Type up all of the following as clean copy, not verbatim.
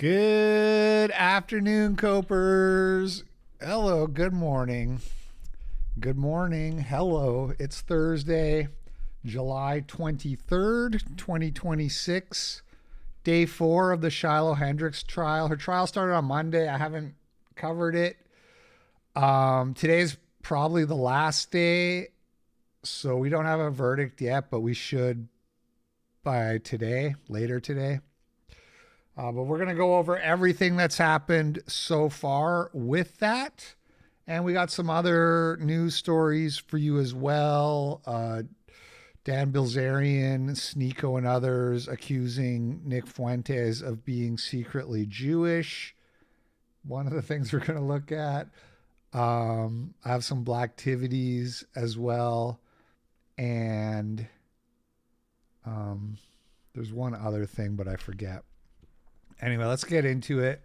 Good afternoon, Copers. Hello, good morning. Good morning. Hello. It's Thursday, July 23rd, 2026. Day 4 of the Shiloh Hendrix trial. Her trial started on Monday. I haven't covered it. Today's probably the last day, so we don't have a verdict yet, but we should by today, later today. But we're going to go over everything that's happened so far with that. And we got some other news stories for you as well. Dan Bilzerian, Sneeko, and others accusing Nick Fuentes of being secretly Jewish. One of the things we're going to look at. I have some Blacktivities as well. And there's one other thing, but I forget. Anyway, let's get into it.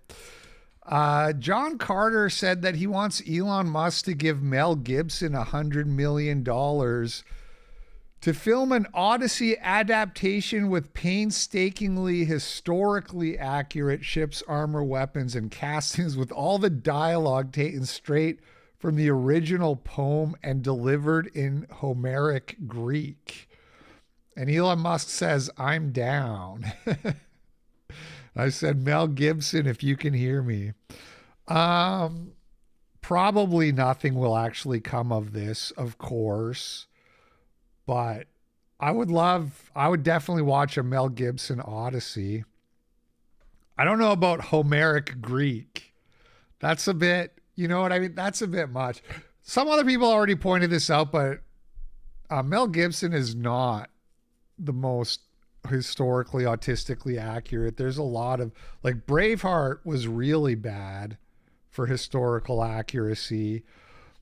John Carter said that he wants Elon Musk to give Mel Gibson $100 million to film an Odyssey adaptation with painstakingly historically accurate ships, armor, weapons, and castings with all the dialogue taken straight from the original poem and delivered in Homeric Greek. And Elon Musk says, I'm down. I said, Mel Gibson, if you can hear me. Probably nothing will actually come of this, of course. But I would definitely watch a Mel Gibson Odyssey. I don't know about Homeric Greek. That's a bit, you know what I mean? That's a bit much. Some other people already pointed this out, but Mel Gibson is not the most historically autistically accurate. There's a lot of, like, Braveheart was really bad for historical accuracy,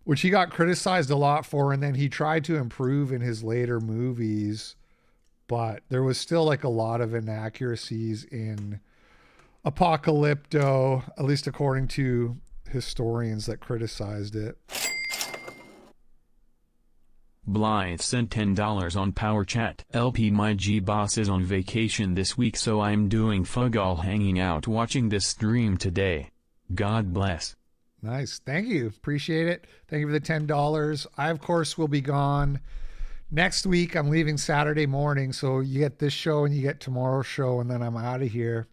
which he got criticized a lot for, and then he tried to improve in his later movies, but there was still like a lot of inaccuracies in Apocalypto, at least according to historians that criticized it. Blythe sent $10 on Power Chat. LP, my G-boss is on vacation this week, so I'm doing fug all, hanging out watching this stream today. God bless. Nice. Thank you. Appreciate it. Thank you for the $10. I, of course, will be gone next week. I'm leaving Saturday morning, so you get this show and you get tomorrow's show, and then I'm out of here.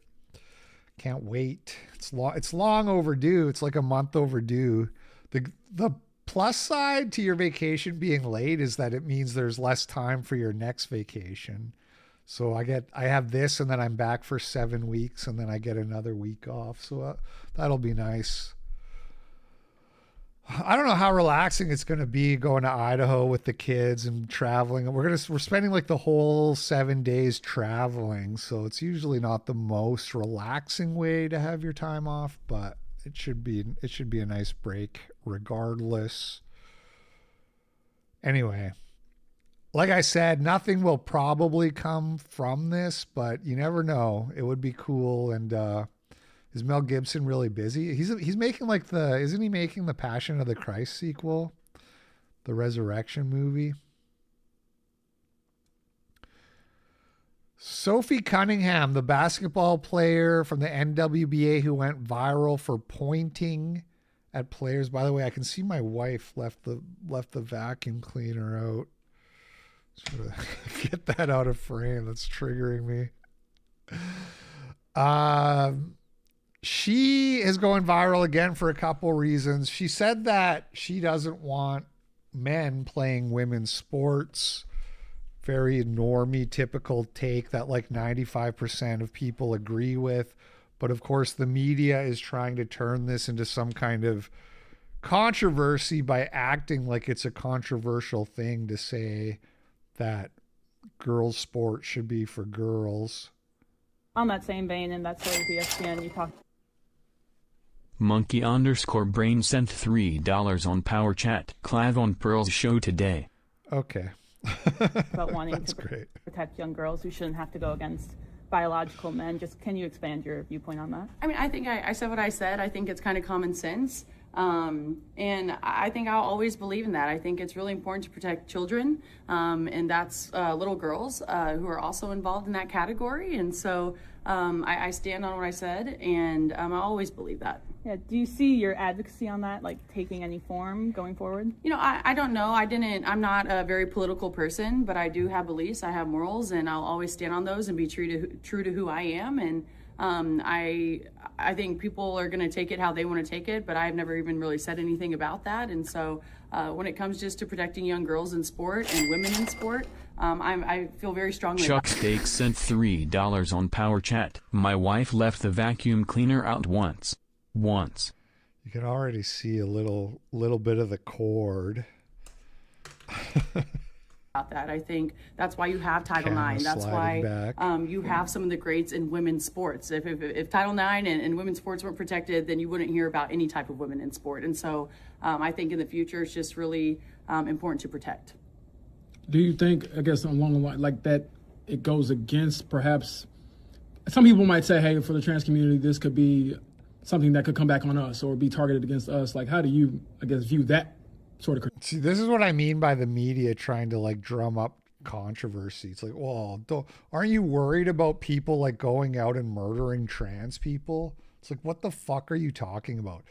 Can't wait. It's long overdue. It's like a month overdue. The plus side to your vacation being late is that it means there's less time for your next vacation. So I have this, and then I'm back for 7 weeks, and then I get another week off. So that'll be nice. I don't know how relaxing it's going to be going to Idaho with the kids and traveling. We're spending like the whole 7 days traveling. So it's usually not the most relaxing way to have your time off, but it should be a nice break regardless. Anyway, like I said, nothing will probably come from this, but you never know. It would be cool. And is Mel Gibson really busy? He's making isn't he making the Passion of the Christ sequel, the Resurrection movie? Sophie Cunningham, the basketball player from the NWBA who went viral for pointing at players. By the way, I can see my wife left the vacuum cleaner out. Sort of get that out of frame. That's triggering me. She is going viral again for a couple reasons. She said that she doesn't want men playing women's sports. Very normie, typical take that like 95% of people agree with. But of course, the media is trying to turn this into some kind of controversy by acting like it's a controversial thing to say that girls' sport should be for girls. On that same vein, and that's where ESPN, you talked. Monkey_brain sent $3 on Power Chat. Clav on Pearl's show today. Okay. About wanting to great. protect young girls who shouldn't have to go against biological men. Just can you expand your viewpoint on that? I mean, I think I said what I said. I think it's kind of common sense. And I think I'll always believe in that. I think it's really important to protect children, and that's little girls who are also involved in that category. And so I stand on what I said, and I always believe that. Yeah. Do you see your advocacy on that like taking any form going forward? I don't know. I'm not a very political person, but I do have beliefs. I have morals, and I'll always stand on those and be true to who I am. And I think people are going to take it how they want to take it, but I've never even really said anything about that. And so when it comes just to protecting young girls in sport and women in sport, I feel very strongly. Chuck Steak sent $3 on Power Chat. My wife left the vacuum cleaner out once. You can already see a little bit of the cord. About that. I think that's why you have Title IX. That's why you have some of the greats in women's sports. If Title IX and women's sports weren't protected, then you wouldn't hear about any type of women in sport. And so I think in the future, it's just really important to protect. Do you think, I guess, along the line like that, it goes against perhaps, some people might say, hey, for the trans community, this could be something that could come back on us or be targeted against us. Like, how do you, I guess, view that sort of? See, this is what I mean by the media trying to like drum up controversy. It's like, well, aren't you worried about people like going out and murdering trans people? It's like, what the fuck are you talking about?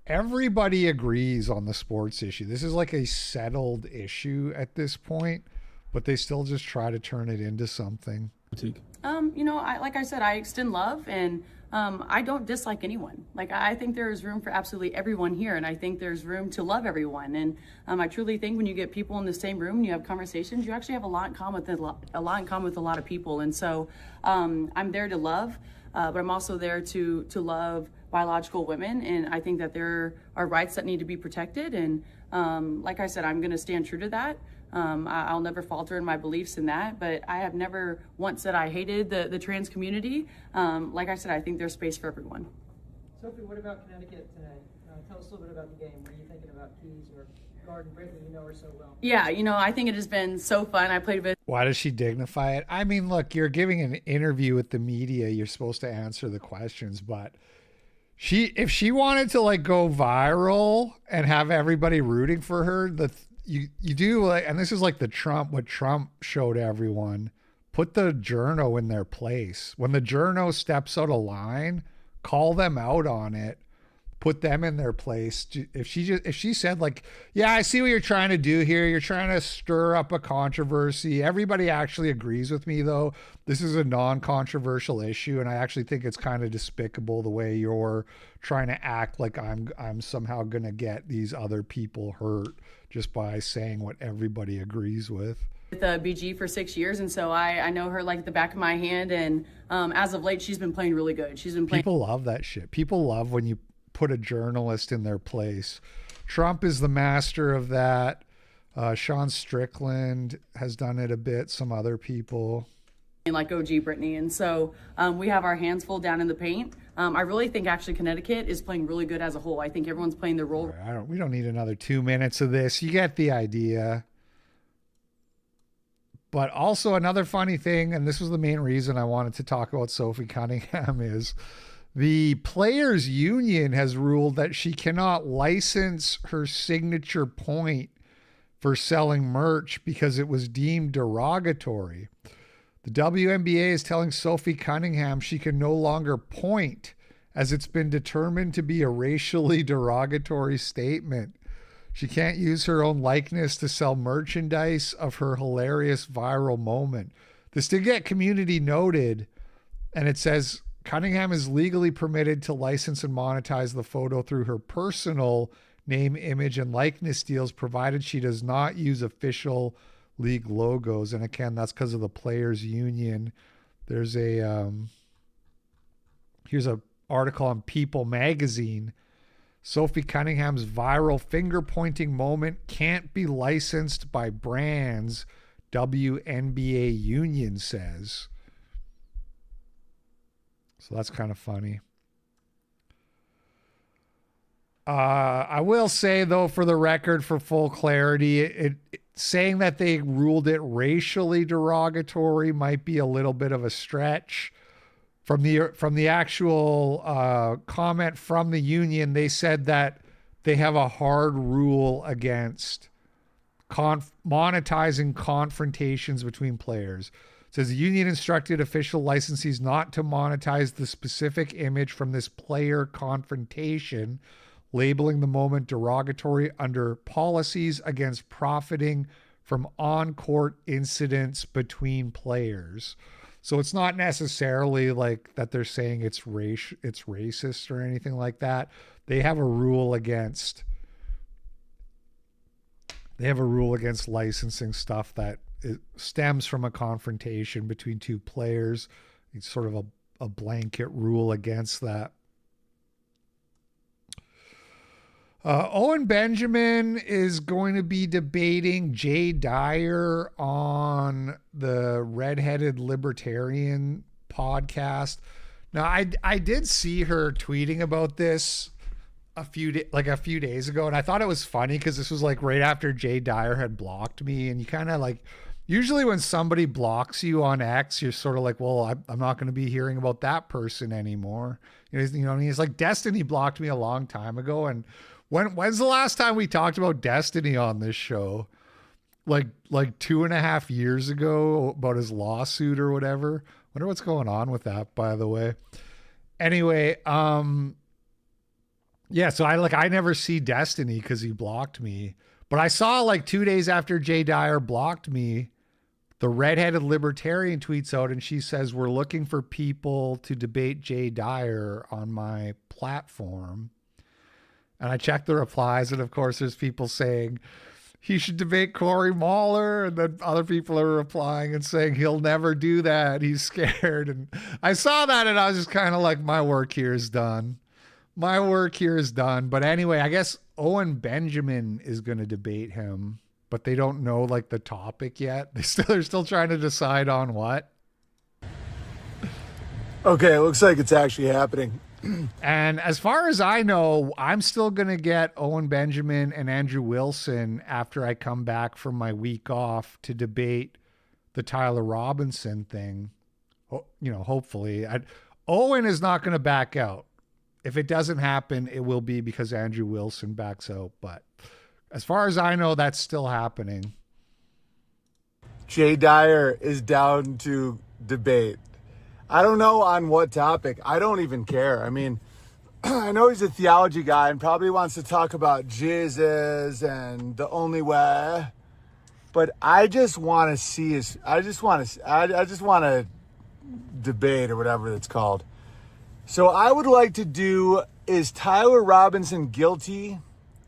Everybody agrees on the sports issue. This is like a settled issue at this point, but they still just try to turn it into something. Like I said, I extend love, and I don't dislike anyone. Like, I think there is room for absolutely everyone here, and I think there's room to love everyone. And I truly think when you get people in the same room and you have conversations, you actually have a lot in common with a lot of people. And so I'm there to love, but I'm also there to love biological women, and I think that there are rights that need to be protected. And like I said, I'm going to stand true to that. I'll never falter in my beliefs in that, but I have never once said I hated the trans community. Like I said, I think there's space for everyone. Sophie, what about Connecticut today? Tell us a little bit about the game. What are you thinking about Keys or Garden? Brittany, you know her so well. Yeah, I think it has been so fun. I played with. Why does she dignify it? I mean, look, you're giving an interview with the media. You're supposed to answer the questions, but if she wanted to like go viral and have everybody rooting for her, you do like, and this is like what Trump showed everyone, put the journo in their place. When the journo steps out of line, call them out on it, put them in their place. If she said like, yeah, I see what you're trying to do here. You're trying to stir up a controversy. Everybody actually agrees with me though. This is a non-controversial issue. And I actually think it's kind of despicable the way you're trying to act like I'm somehow going to get these other people hurt just by saying what everybody agrees with. With BG for 6 years, and so I know her like the back of my hand, and as of late she's been playing really good. She's been playing. People love that shit. People love when you put a journalist in their place. Trump is the master of that. Sean Strickland has done it a bit, some other people. Like OG Brittany, and so we have our hands full down in the paint. I really think actually Connecticut is playing really good as a whole. I think everyone's playing their role. We don't need another 2 minutes of this. You get the idea. But also another funny thing, and this was the main reason I wanted to talk about Sophie Cunningham, is the Players Union has ruled that she cannot license her signature point for selling merch because it was deemed derogatory. The WNBA is telling Sophie Cunningham she can no longer point as it's been determined to be a racially derogatory statement. She can't use her own likeness to sell merchandise of her hilarious viral moment. This did get community noted, and it says Cunningham is legally permitted to license and monetize the photo through her personal name, image, and likeness deals, provided she does not use official league logos. And again, that's because of the Players Union. There's here's a article on People magazine. Sophie Cunningham's viral finger pointing moment can't be licensed by brands, WNBA Union says. So that's kind of funny. I will say, though, for the record, for full clarity, saying that they ruled it racially derogatory might be a little bit of a stretch. From the actual comment from the union, they said that they have a hard rule against monetizing confrontations between players. says the union instructed official licensees not to monetize the specific image from this player confrontation, labeling the moment derogatory under policies against profiting from on-court incidents between players. So it's not necessarily like that they're saying it's racist or anything like that. They have a rule against licensing stuff that it stems from a confrontation between two players. It's sort of a blanket rule against that. Owen Benjamin is going to be debating Jay Dyer on the Redheaded Libertarian podcast. Now, I did see her tweeting about this a few days ago, and I thought it was funny because this was like right after Jay Dyer had blocked me, and you kind of like, usually when somebody blocks you on X, you're sort of like, well, I'm not going to be hearing about that person anymore. You know what I mean? It's like Destiny blocked me a long time ago, and when's the last time we talked about Destiny on this show? Like 2.5 years ago about his lawsuit or whatever. Wonder what's going on with that, by the way. Anyway, yeah, so I never see Destiny because he blocked me. But I saw like 2 days after Jay Dyer blocked me, the Redheaded Libertarian tweets out and she says, we're looking for people to debate Jay Dyer on my platform. And I checked the replies, and of course there's people saying he should debate Corey Mahler, and then other people are replying and saying he'll never do that. He's scared. And I saw that and I was just kind of like, my work here is done. But anyway, I guess Owen Benjamin is going to debate him, but they don't know like the topic yet. They're still trying to decide on what. Okay, it looks like it's actually happening. And as far as I know, I'm still going to get Owen Benjamin and Andrew Wilson after I come back from my week off to debate the Tyler Robinson thing. Hopefully. Owen is not going to back out. If it doesn't happen, it will be because Andrew Wilson backs out. But as far as I know, that's still happening. Jay Dyer is down to debate. I don't know on what topic. I don't even care. I mean, I know he's a theology guy and probably wants to talk about Jesus and the only way. But I just want to see I just want to debate or whatever it's called. So I would like to do, is Tyler Robinson guilty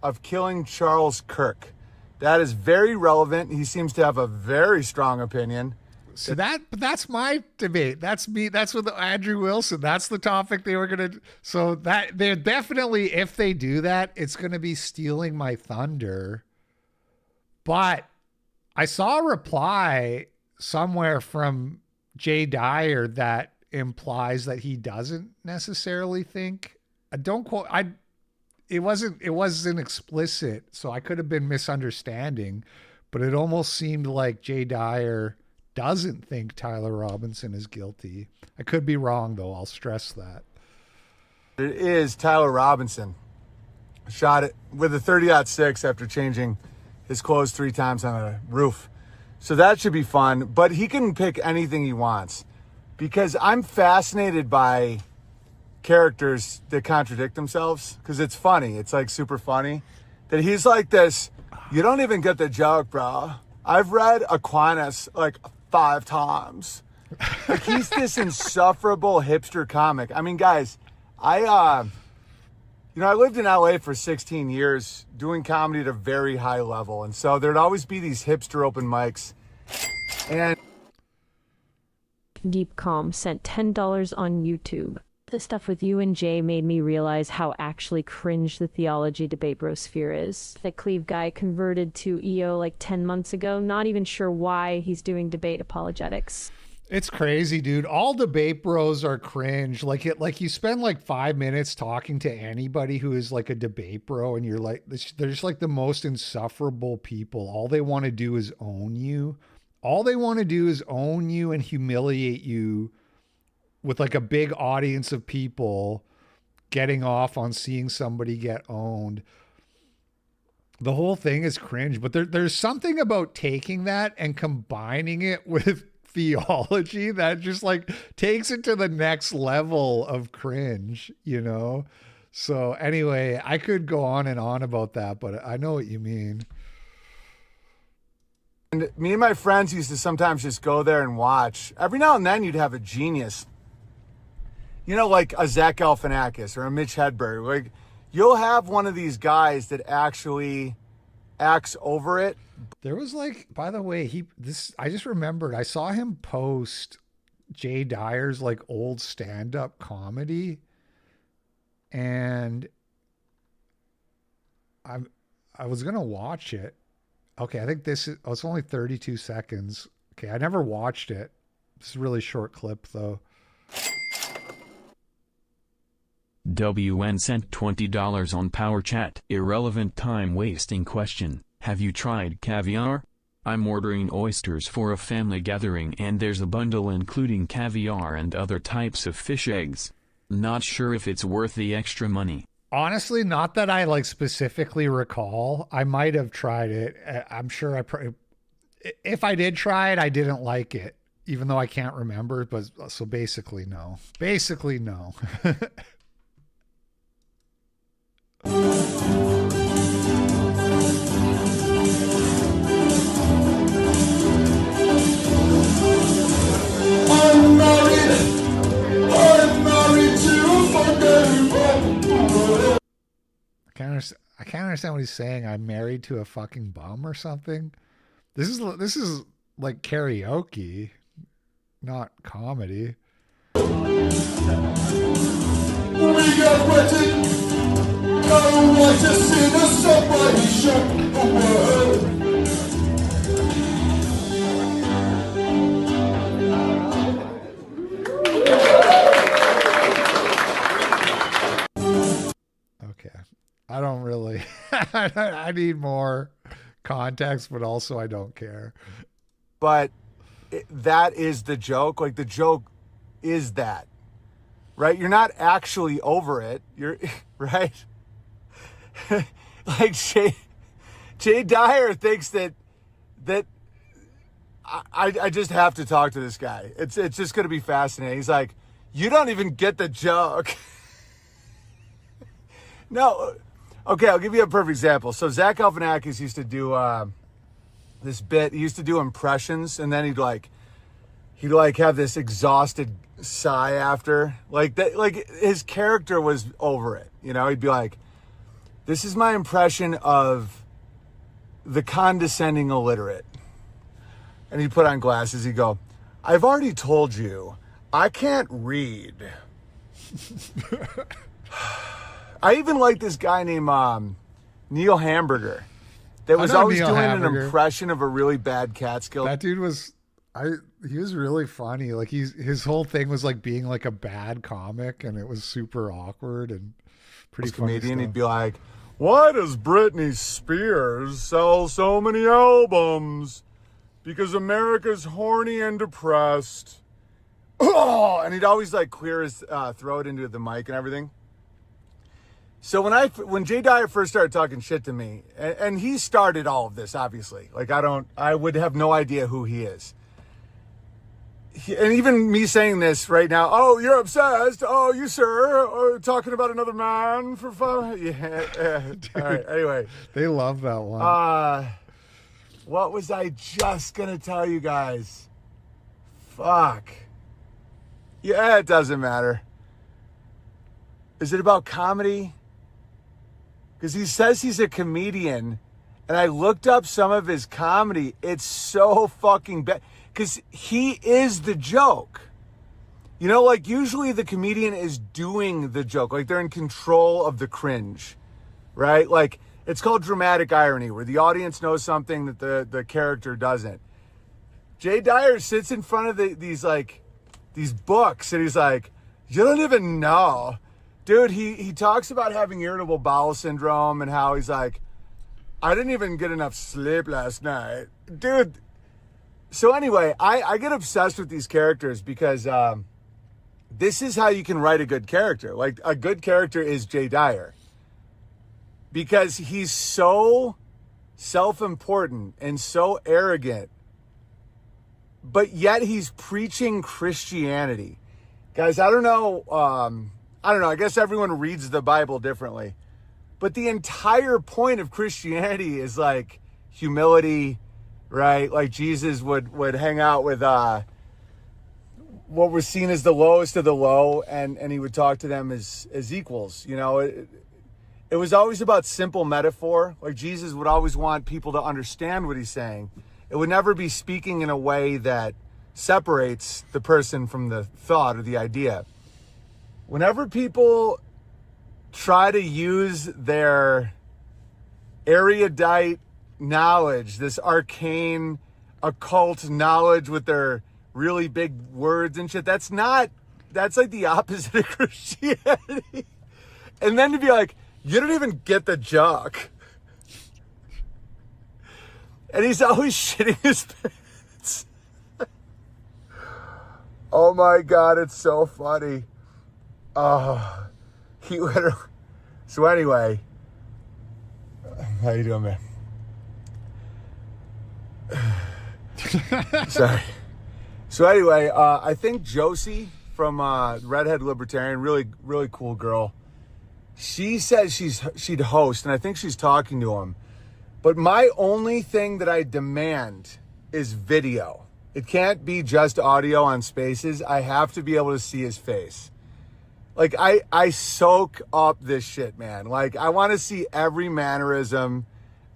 of killing Charles Kirk? That is very relevant. He seems to have a very strong opinion. So that's my debate. That's me. That's with Andrew Wilson. That's the topic they were going to. So that they're definitely, if they do that, it's going to be stealing my thunder. But I saw a reply somewhere from Jay Dyer that implies that he doesn't necessarily think. Don't quote. It wasn't explicit, so I could have been misunderstanding. But it almost seemed like Jay Dyer doesn't think Tyler Robinson is guilty. I could be wrong, though. I'll stress that. It is Tyler Robinson. Shot it with a 30-06 after changing his clothes 3 times on a roof. So that should be fun. But he can pick anything he wants. Because I'm fascinated by characters that contradict themselves. Because it's funny. It's like super funny. That he's like this, you don't even get the joke, bro. I've read Aquinas like 5 times. Like he's this insufferable hipster comic. I mean, guys, I lived in LA for 16 years doing comedy at a very high level. And so there'd always be these hipster open mics. And Deep Calm sent $10 on YouTube. The stuff with you and Jay made me realize how actually cringe the theology debate brosphere is. The Cleve guy converted to EO like 10 months ago, not even sure why he's doing debate apologetics. It's crazy, dude. All debate bros are cringe. Like you spend like 5 minutes talking to anybody who is like a debate bro, and you're like, they're just like the most insufferable people. All they want to do is own you. All they want to do is own you and humiliate you with like a big audience of people getting off on seeing somebody get owned. The whole thing is cringe, but there's something about taking that and combining it with theology that just like takes it to the next level of cringe, you know? So anyway, I could go on and on about that, but I know what you mean. And me and my friends used to sometimes just go there and watch. Every now and then you'd have a genius, you know, like a Zach Galifianakis or a Mitch Hedberg. Like, you'll have one of these guys that actually acts over it. There was like, by the way, I just remembered, I saw him post Jay Dyer's like old stand-up comedy, and I was gonna watch it. Okay, I think it's only 32 seconds. Okay, I never watched it. It's a really short clip though. WN sent $20 on Power Chat. Irrelevant time wasting question. Have you tried caviar? I'm ordering oysters for a family gathering and there's a bundle including caviar and other types of fish eggs. Not sure if it's worth the extra money. Honestly, not that I like specifically recall. I might have tried it. I'm sure if I did try it, I didn't like it, even though I can't remember. But so basically, no. Basically, no. I'm married to a fucking bum. I can't understand what he's saying. I'm married to a fucking bum or something. This is like karaoke, not comedy. We got wedding. No one to see the separation. Okay. I don't really, I need more context, but also I don't care. But that is the joke. Like, the joke is that, right? You're not actually over it. You're right. Like Jay Dyer thinks that I just have to talk to this guy. It's just going to be fascinating. He's like, you don't even get the joke. No. Okay, I'll give you a perfect example. So Zach Galifianakis used to do this bit. He used to do impressions, and then he'd have this exhausted sigh after. Like that, like his character was over it. You know, he'd be like, this is my impression of the condescending illiterate. And he'd put on glasses. He'd go, I've already told you, I can't read. I even like this guy named Neil Hamburger that was always doing an impression of a really bad Catskill. That dude was, he was really funny. Like his whole thing was like being like a bad comic, and it was super awkward and pretty funny comedian. stuff. He'd be like, why does Britney Spears sell so many albums? Because America's horny and depressed. Oh, and he'd always like clear his throat into the mic and everything. So when Jay Dyer first started talking shit to me, and he started all of this, obviously, like I would have no idea who he is. And even me saying this right now, oh, you're obsessed. Oh, you, sir, are talking about another man for fun. Yeah. Dude, all right. Anyway, they love that one. What was I just gonna tell you guys? Fuck. Yeah, it doesn't matter. Is it about comedy? Because he says he's a comedian, and I looked up some of his comedy. It's so fucking bad. Because he is the joke. You know, like usually the comedian is doing the joke. Like they're in control of the cringe, right? Like it's called dramatic irony, where the audience knows something that the character doesn't. Jay Dyer sits in front of these books, and he's like, you don't even know. Dude, he talks about having irritable bowel syndrome and how he's like, I didn't even get enough sleep last night. Dude. So anyway, I get obsessed with these characters because this is how you can write a good character. Like a good character is Jay Dyer. Because he's so self-important and so arrogant, but yet he's preaching Christianity. Guys, I don't know. I guess everyone reads the Bible differently. But the entire point of Christianity is like humility, right? Like Jesus would hang out with what was seen as the lowest of the low, and he would talk to them as equals. You know, it was always about simple metaphor. Like Jesus would always want people to understand what he's saying. It would never be speaking in a way that separates the person from the thought or the idea. Whenever people try to use their erudite knowledge, this arcane, occult knowledge with their really big words and shit, that's like the opposite of Christianity. And then to be like, you don't even get the joke. And he's always shitting his pants. Oh my God, it's so funny. He literally... So anyway, how you doing, man? Sorry. So anyway, I think Josie from Redhead Libertarian, really, really cool girl. She says she'd host, and I think she's talking to him. But my only thing that I demand is video. It can't be just audio on Spaces. I have to be able to see his face. Like, I soak up this shit, man. Like, I want to see every mannerism,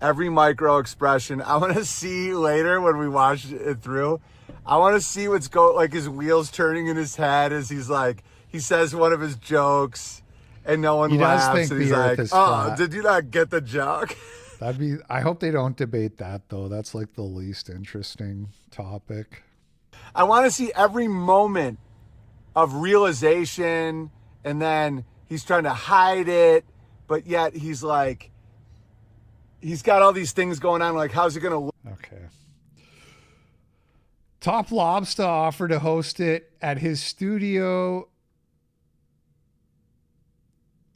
every micro expression. I want to see later when we watch it through. I want to see what's like his wheels turning in his head as he's like, he says one of his jokes and no one laughs. And he's like, oh, did you not get the joke? I hope they don't debate that though. That's like the least interesting topic. I want to see every moment of realization, and then he's trying to hide it, but yet he's like, he's got all these things going on. Like, how's it going to look? Okay. Top Lobster offered to host it at his studio,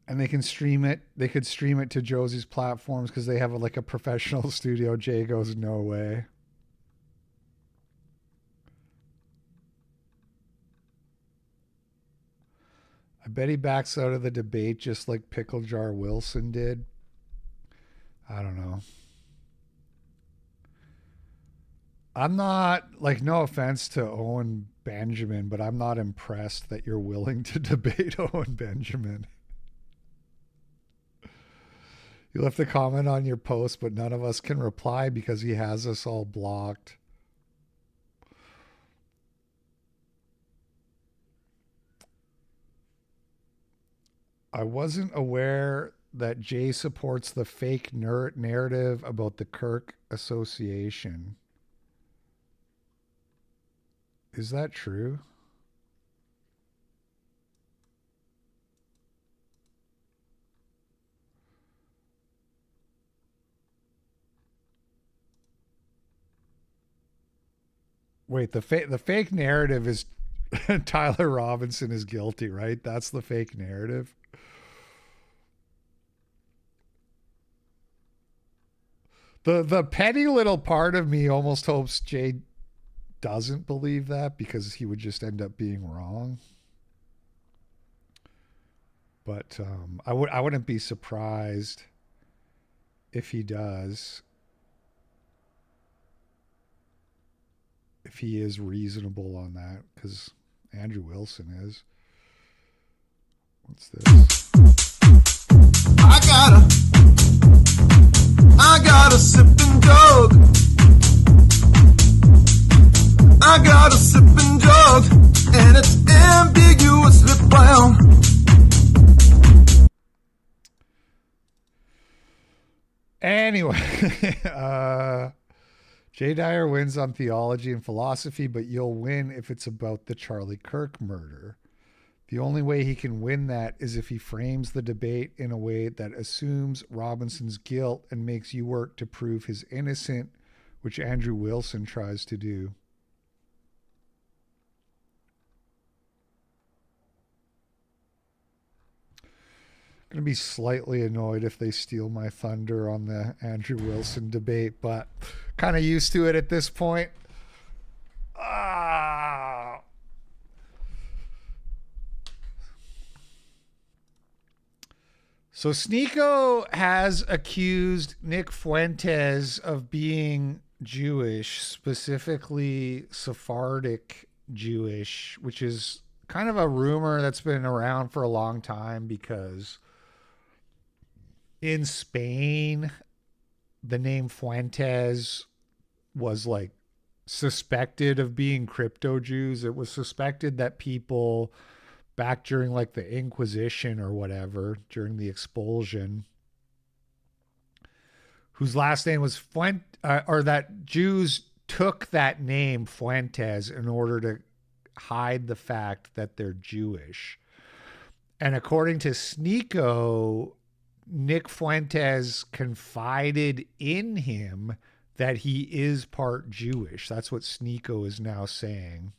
and they can stream it. They could stream it to Josie's platforms because they have like a professional studio. Jay goes, no way. I bet he backs out of the debate just like Pickle Jar Wilson did. I don't know. I'm not, like, no offense to Owen Benjamin, but I'm not impressed that you're willing to debate Owen Benjamin. You left a comment on your post, but none of us can reply because he has us all blocked. I wasn't aware that Jay supports the fake narrative about the Kirk Association. Is that true? Wait, the fake narrative is Tyler Robinson is guilty, right? That's the fake narrative. The petty little part of me almost hopes Jay doesn't believe that because he would just end up being wrong. But I wouldn't be surprised if he does. If he is reasonable on that, because Andrew Wilson is. What's this? I got a sipping jug. I got a sipping jug, and it's ambiguously brown. Anyway, Jay Dyer wins on theology and philosophy, but you'll win if it's about the Charlie Kirk murder. The only way he can win that is if he frames the debate in a way that assumes Robinson's guilt and makes you work to prove his innocent, which Andrew Wilson tries to do. I'm going to be slightly annoyed if they steal my thunder on the Andrew Wilson debate, but kind of used to it at this point. So Sneeko has accused Nick Fuentes of being Jewish, specifically Sephardic Jewish, which is kind of a rumor that's been around for a long time because in Spain, the name Fuentes was like suspected of being crypto Jews. It was suspected that people back during like the Inquisition or whatever, during the expulsion, whose last name was or that Jews took that name Fuentes in order to hide the fact that they're Jewish. And according to Sneeko, Nick Fuentes confided in him that he is part Jewish. That's what Sneeko is now saying.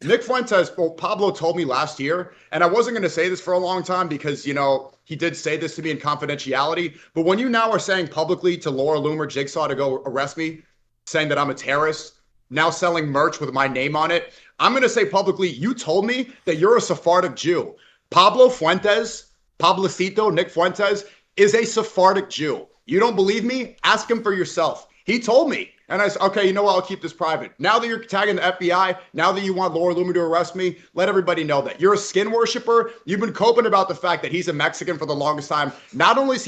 Nick Fuentes, well, Pablo told me last year, and I wasn't going to say this for a long time because, you know, he did say this to me in confidentiality. But when you now are saying publicly to Laura Loomer Jigsaw to go arrest me, saying that I'm a terrorist, now selling merch with my name on it, I'm going to say publicly, you told me that you're a Sephardic Jew. Pablo Fuentes, Pablocito, Nick Fuentes, is a Sephardic Jew. You don't believe me? Ask him for yourself. He told me. And I said, okay, you know what? I'll keep this private. Now that you're tagging the FBI, now that you want Laura Loomer to arrest me, let everybody know that. You're a skin worshiper. You've been coping about the fact that he's a Mexican for the longest time. Not only is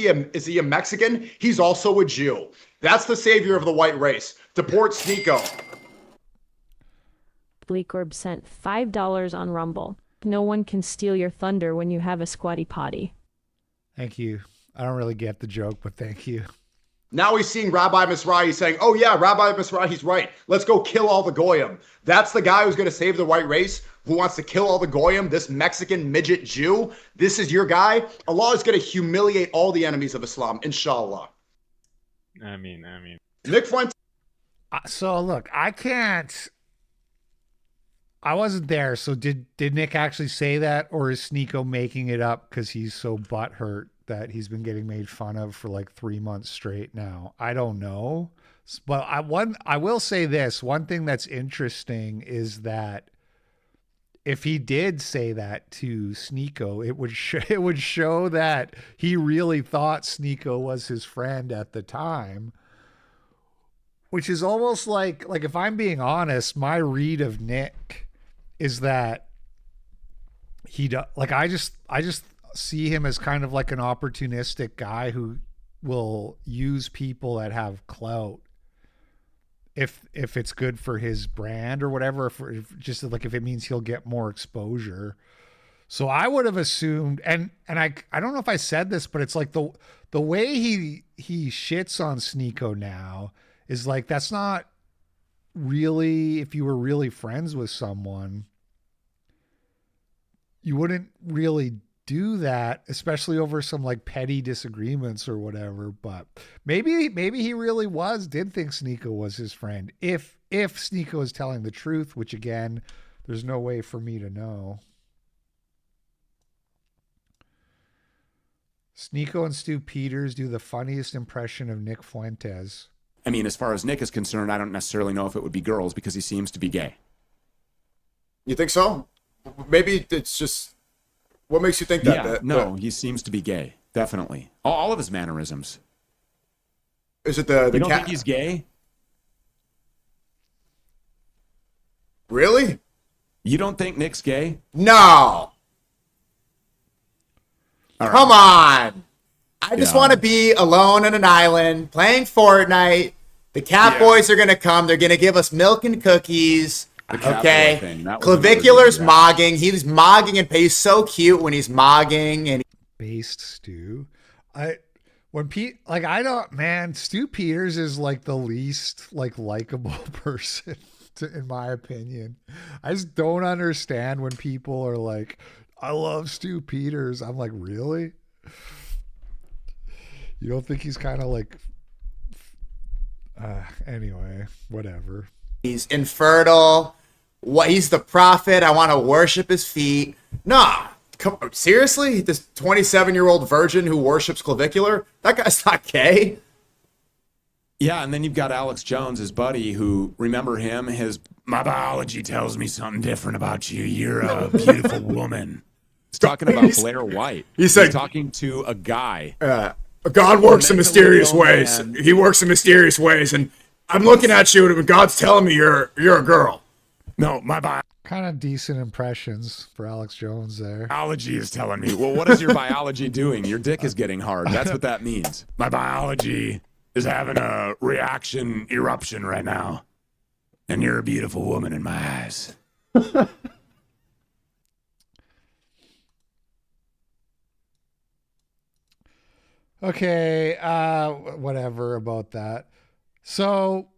he a Mexican, he's also a Jew. That's the savior of the white race. Deport Sneeko. Bleakorb sent $5 on Rumble. No one can steal your thunder when you have a squatty potty. Thank you. I don't really get the joke, but thank you. Now he's seeing Rabbi Mizrahi saying, oh yeah, Rabbi Mizrahi's right. Let's go kill all the Goyim. That's the guy who's going to save the white race, who wants to kill all the Goyim, this Mexican midget Jew. This is your guy. Allah is going to humiliate all the enemies of Islam, inshallah. I mean. Nick Fuentes. So look, I wasn't there. So did Nick actually say that, or is Sneeko making it up because he's so butthurt that he's been getting made fun of for like 3 months straight now? I don't know. But I will say this. One thing that's interesting is that if he did say that to Sneeko, it would show that he really thought Sneeko was his friend at the time. Which is almost like if I'm being honest, my read of Nick is that I just see him as kind of like an opportunistic guy who will use people that have clout if it's good for his brand or whatever, if just like if it means he'll get more exposure. So I would have assumed, and I don't know if I said this, but it's like the way he shits on Sneeko now is like, that's not really, if you were really friends with someone, you wouldn't really do that, especially over some like petty disagreements or whatever. But maybe he really did think Sneeko was his friend. If Sneeko is telling the truth, which again, there's no way for me to know. Sneeko and Stu Peters do the funniest impression of Nick Fuentes. I mean, as far as Nick is concerned, I don't necessarily know if it would be girls because he seems to be gay. You think so? Maybe it's just, what makes you think that? Yeah, no, he seems to be gay, definitely. All of his mannerisms. Is it the You don't think he's gay? Really? You don't think Nick's gay? No. Come on. I just want to be alone on an island playing Fortnite. The cat boys are going to come. They're going to give us milk and cookies. Okay. Clavicular's mogging. He's mogging and he's so cute when he's mogging and based Stu. Stu Peters is like the least like likable person in my opinion. I just don't understand when people are like, I love Stu Peters. I'm like, really? You don't think he's kind of like, anyway, whatever. He's infertile. He's the prophet. I want to worship his feet. Nah, seriously? This 27-year-old virgin who worships clavicular? That guy's not gay. Yeah, and then you've got Alex Jones, his buddy, who, remember him? My biology tells me something different about you. You're a beautiful woman. He's talking about Blair White. He said- He's talking to a guy. God works in mysterious mentally ill ways. man. He works in mysterious ways, and I'm looking at you, and God's telling me you're a girl. No, my Kind of decent impressions for Alex Jones there. biology is telling me. Well, what is your biology doing? Your dick is getting hard. That's what that means. My biology is having a reaction eruption right now. And you're a beautiful woman in my eyes. Okay, whatever about that. So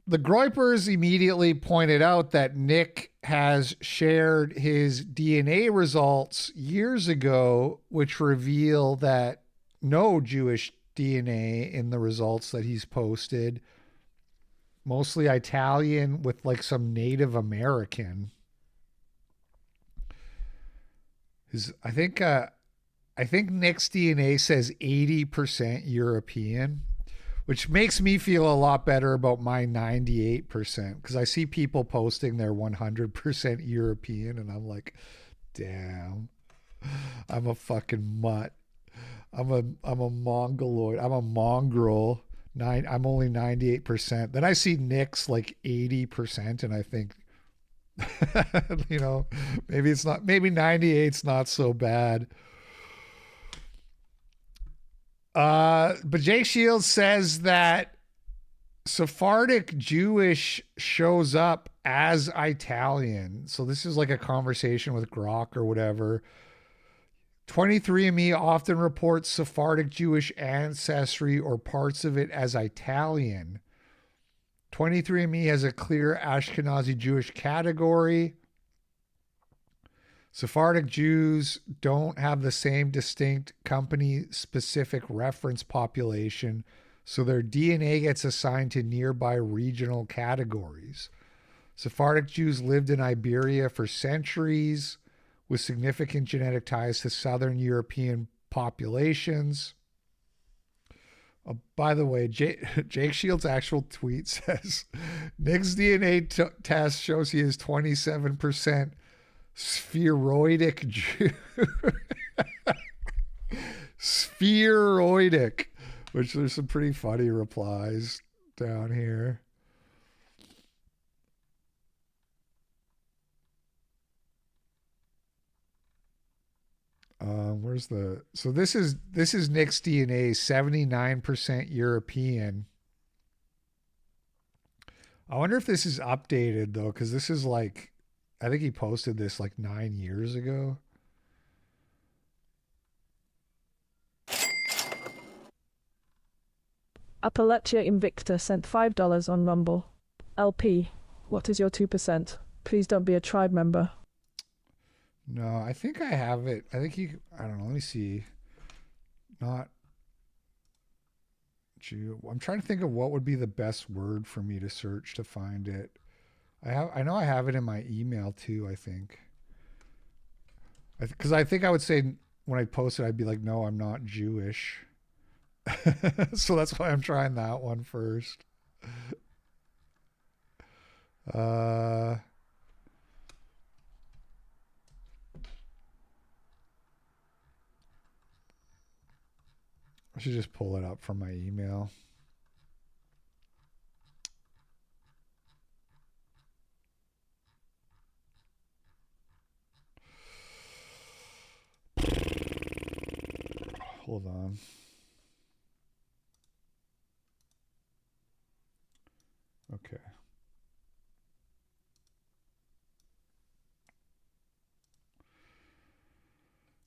the Groypers immediately pointed out that Nick has shared his DNA results years ago, which reveal that no Jewish DNA in the results that he's posted, mostly Italian with like some Native American. I think Nick's DNA says 80% European, which makes me feel a lot better about my 98%, because I see people posting their 100% European, and I'm like, damn, I'm a fucking mutt. I'm a Mongoloid. I'm a mongrel. I'm only 98%. Then I see Nick's like 80%, and I think, you know, maybe 98's not so bad. But Jake Shields says that Sephardic Jewish shows up as Italian. So this is like a conversation with Grok or whatever. 23andMe often reports Sephardic Jewish ancestry or parts of it as Italian. 23andMe has a clear Ashkenazi Jewish category. Sephardic Jews don't have the same distinct company-specific reference population, so their DNA gets assigned to nearby regional categories. Sephardic Jews lived in Iberia for centuries, with significant genetic ties to Southern European populations. By the way, Jake Shields' actual tweet says, Nick's DNA test shows he is 27% spheroidic Jew. Spheroidic, which there's some pretty funny replies down here. So this is Nick's DNA, 79% European. I wonder if this is updated though, because this is like, I think he posted this like 9 years ago. Appalachia Invicta sent $5 on Rumble. LP, what is your 2%? Please don't be a tribe member. No, I think I have it. I don't know. Let me see. Not Jew. I'm trying to think of what would be the best word for me to search to find it. I know I have it in my email too, I think. Because I think I would say when I post it, I'd be like, no, I'm not Jewish. So that's why I'm trying that one first. I should just pull it up from my email. Hold on. Okay.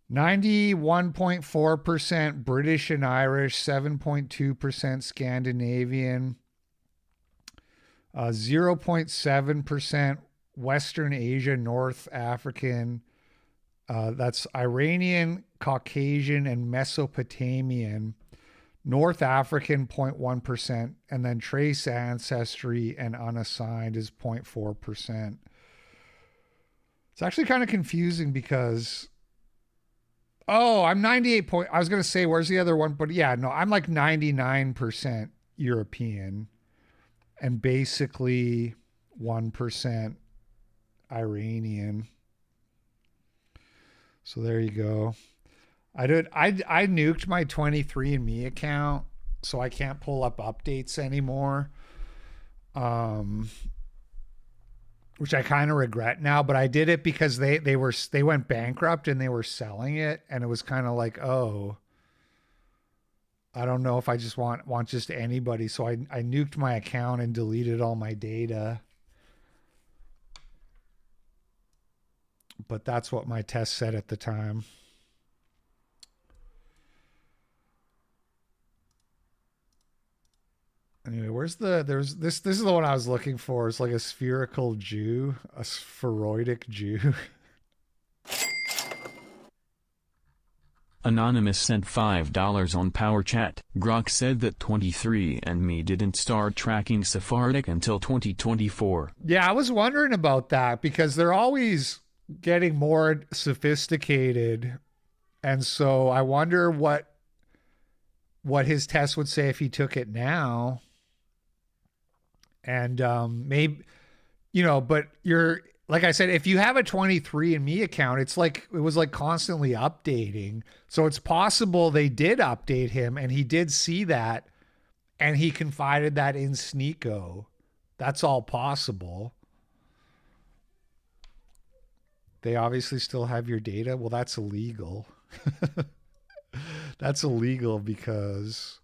%91.4% British and Irish, 7.2% Scandinavian, 0.7% Western Asia, North African. That's Iranian, Caucasian, and Mesopotamian. North African, 0.1%, and then trace ancestry and unassigned is 0.4%. It's actually kind of confusing because, I'm 98 point. I was going to say, where's the other one? But yeah, no, I'm like 99% European and basically 1% Iranian. So there you go. I nuked my 23andMe account, so I can't pull up updates anymore. Which I kind of regret now, but I did it because they went bankrupt and they were selling it, and it was kind of like, oh, I don't know if I just want just anybody. So I nuked my account and deleted all my data. But that's what my test said at the time. Anyway, this is the one I was looking for. It's like a spherical Jew, a spheroidic Jew. Anonymous sent $5 on Power Chat. Grok said that 23andMe didn't start tracking Sephardic until 2024. Yeah, I was wondering about that because they're always getting more sophisticated. And so I wonder what his test would say if he took it now. And maybe, but like I said, if you have a 23andMe account, it was like constantly updating. So it's possible they did update him and he did see that and he confided that in Sneeko. That's all possible. They obviously still have your data. Well, that's illegal. That's illegal because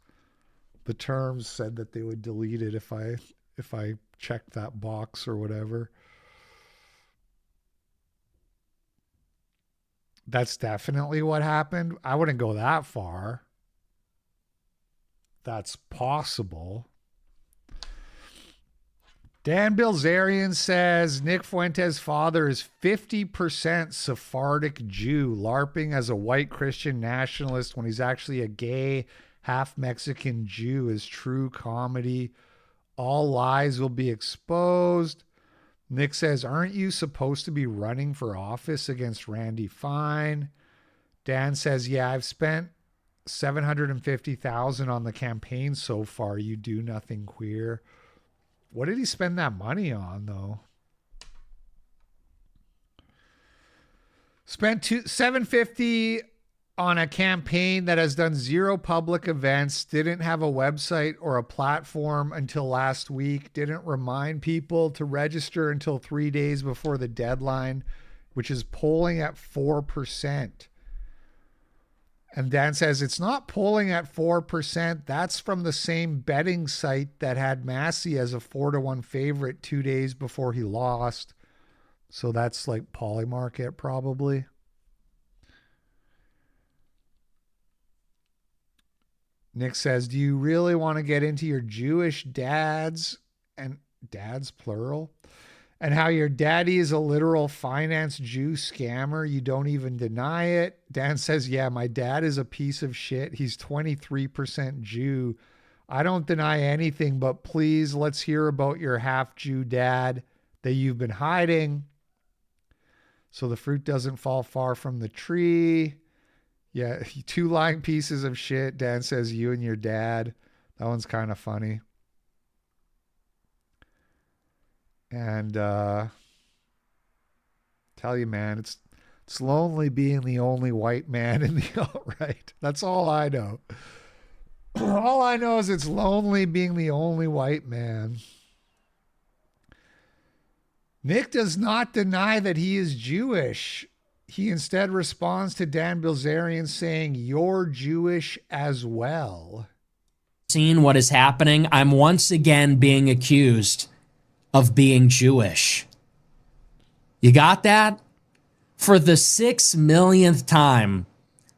the terms said that they would delete it if I checked that box or whatever. That's definitely what happened. I wouldn't go that far. That's possible. Dan Bilzerian says Nick Fuentes' father is 50% Sephardic Jew, LARPing as a white Christian nationalist when he's actually a gay, half Mexican Jew is true comedy. All lies will be exposed. Nick says, aren't you supposed to be running for office against Randy Fine? Dan says, yeah, I've spent $750,000 on the campaign so far. You do nothing queer. What did he spend that money on, though? Spent $750 on a campaign that has done 0 public events, didn't have a website or a platform until last week, didn't remind people to register until 3 days before the deadline, which is polling at 4%. And Dan says, it's not polling at 4%. That's from the same betting site that had Massey as a 4-1 favorite 2 days before he lost. So that's like Polymarket probably. Nick says, do you really want to get into your Jewish dads, and dads plural, and how your daddy is a literal finance Jew scammer? You don't even deny it. Dan says, yeah, my dad is a piece of shit. He's 23% Jew. I don't deny anything, but please let's hear about your half Jew dad that you've been hiding. So the fruit doesn't fall far from the tree. Yeah, 2 lying pieces of shit. Dan says, you and your dad. That one's kind of funny. And tell you, man, it's lonely being the only white man in the alt-right. That's all I know. All I know is it's lonely being the only white man. Nick does not deny that he is Jewish. He instead responds to Dan Bilzerian saying, you're Jewish as well. Seeing what is happening, I'm once again being accused of being Jewish. You got that? For the 6 millionth time,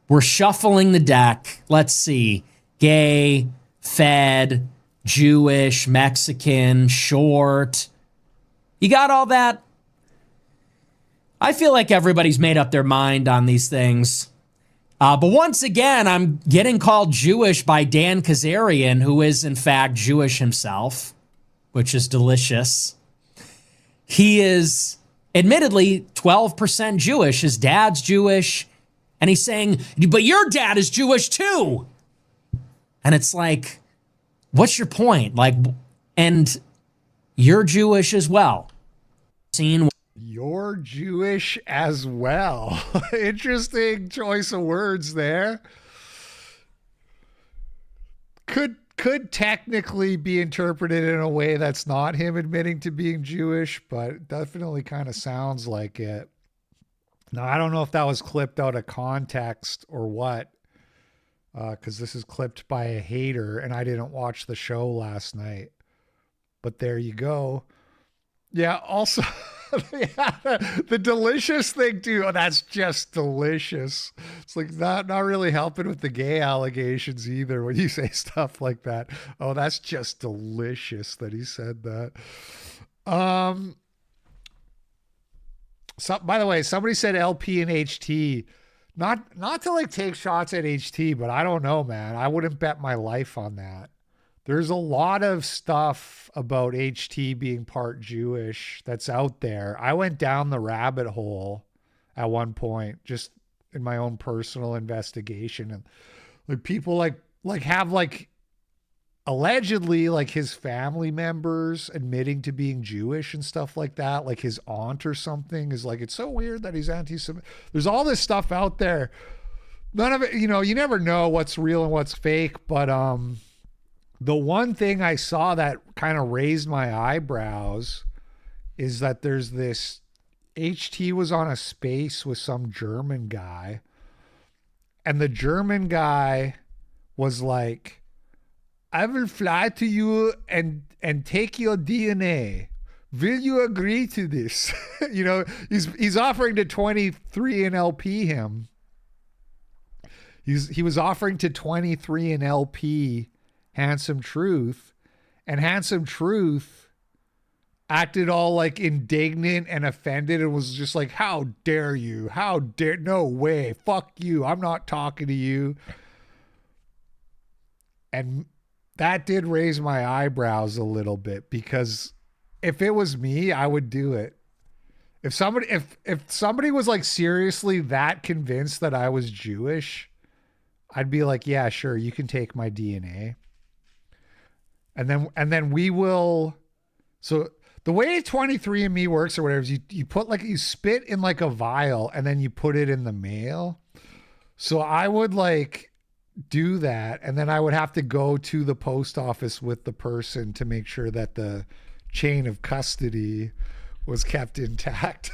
we're shuffling the deck. Let's see. Gay, Fed, Jewish, Mexican, short. You got all that? I feel like everybody's made up their mind on these things. But once again, I'm getting called Jewish by Dan Kazarian, who is in fact Jewish himself, which is delicious. He is admittedly 12% Jewish. His dad's Jewish. And he's saying, but your dad is Jewish too. And it's like, what's your point? Like, and you're Jewish as well. Seeing You're Jewish as well. Interesting choice of words there. Could technically be interpreted in a way that's not him admitting to being Jewish, but it definitely kind of sounds like it. Now, I don't know if that was clipped out of context or what, because this is clipped by a hater, and I didn't watch the show last night. But there you go. Yeah, also, the delicious thing, too. Oh, that's just delicious. It's like not really helping with the gay allegations either when you say stuff like that. Oh, that's just delicious that he said that. So, by the way, somebody said LP and HT. Not to like take shots at HT, but I don't know, man. I wouldn't bet my life on that. There's a lot of stuff about HT being part Jewish that's out there. I went down the rabbit hole at one point, just in my own personal investigation, and like people like have like allegedly like his family members admitting to being Jewish and stuff like that. Like his aunt or something is like, it's so weird that he's anti-Semitic. There's all this stuff out there. None of it, you know, you never know what's real and what's fake. But the one thing I saw that kind of raised my eyebrows is that there's this, HT was on a space with some German guy, and the German guy was like, I will fly to you and take your DNA. Will you agree to this? You know, he's offering to 23andLP him. He was offering to 23andLP Handsome Truth, and Handsome Truth acted all like indignant and offended and was just like, how dare you? How dare, no way. Fuck you. I'm not talking to you. And that did raise my eyebrows a little bit, because if it was me, I would do it. If somebody was like seriously that convinced that I was Jewish, I'd be like, yeah, sure, you can take my DNA. And then we will. So the way 23andMe works or whatever is you put like, you spit in like a vial and then you put it in the mail. So I would like do that, and then I would have to go to the post office with the person to make sure that the chain of custody was kept intact.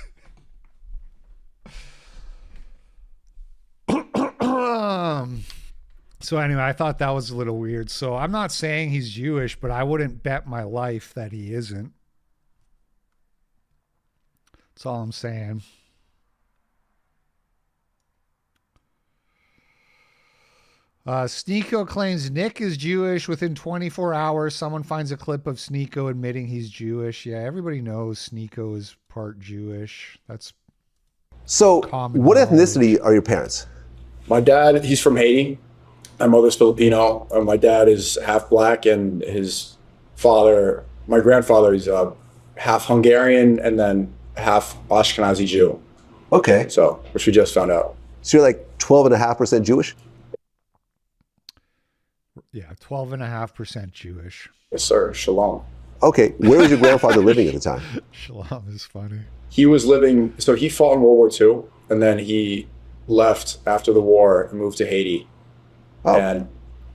So anyway, I thought that was a little weird. So I'm not saying he's Jewish, but I wouldn't bet my life that he isn't. That's all I'm saying. Sneeko claims Nick is Jewish. Within 24 hours, someone finds a clip of Sneeko admitting he's Jewish. Yeah, everybody knows Sneeko is part Jewish. That's so. What ethnicity are your parents? My dad, he's from Haiti. My mother's Filipino. My dad is half black, and his father, my grandfather, is half Hungarian and then half Ashkenazi Jew. Okay. So, which we just found out. So you're like 12.5% Jewish? Yeah, 12.5% Jewish. Yes, sir. Shalom. Okay. Where was your grandfather living at the time? Shalom is funny. He was living, so he fought in World War II, and then he left after the war and moved to Haiti and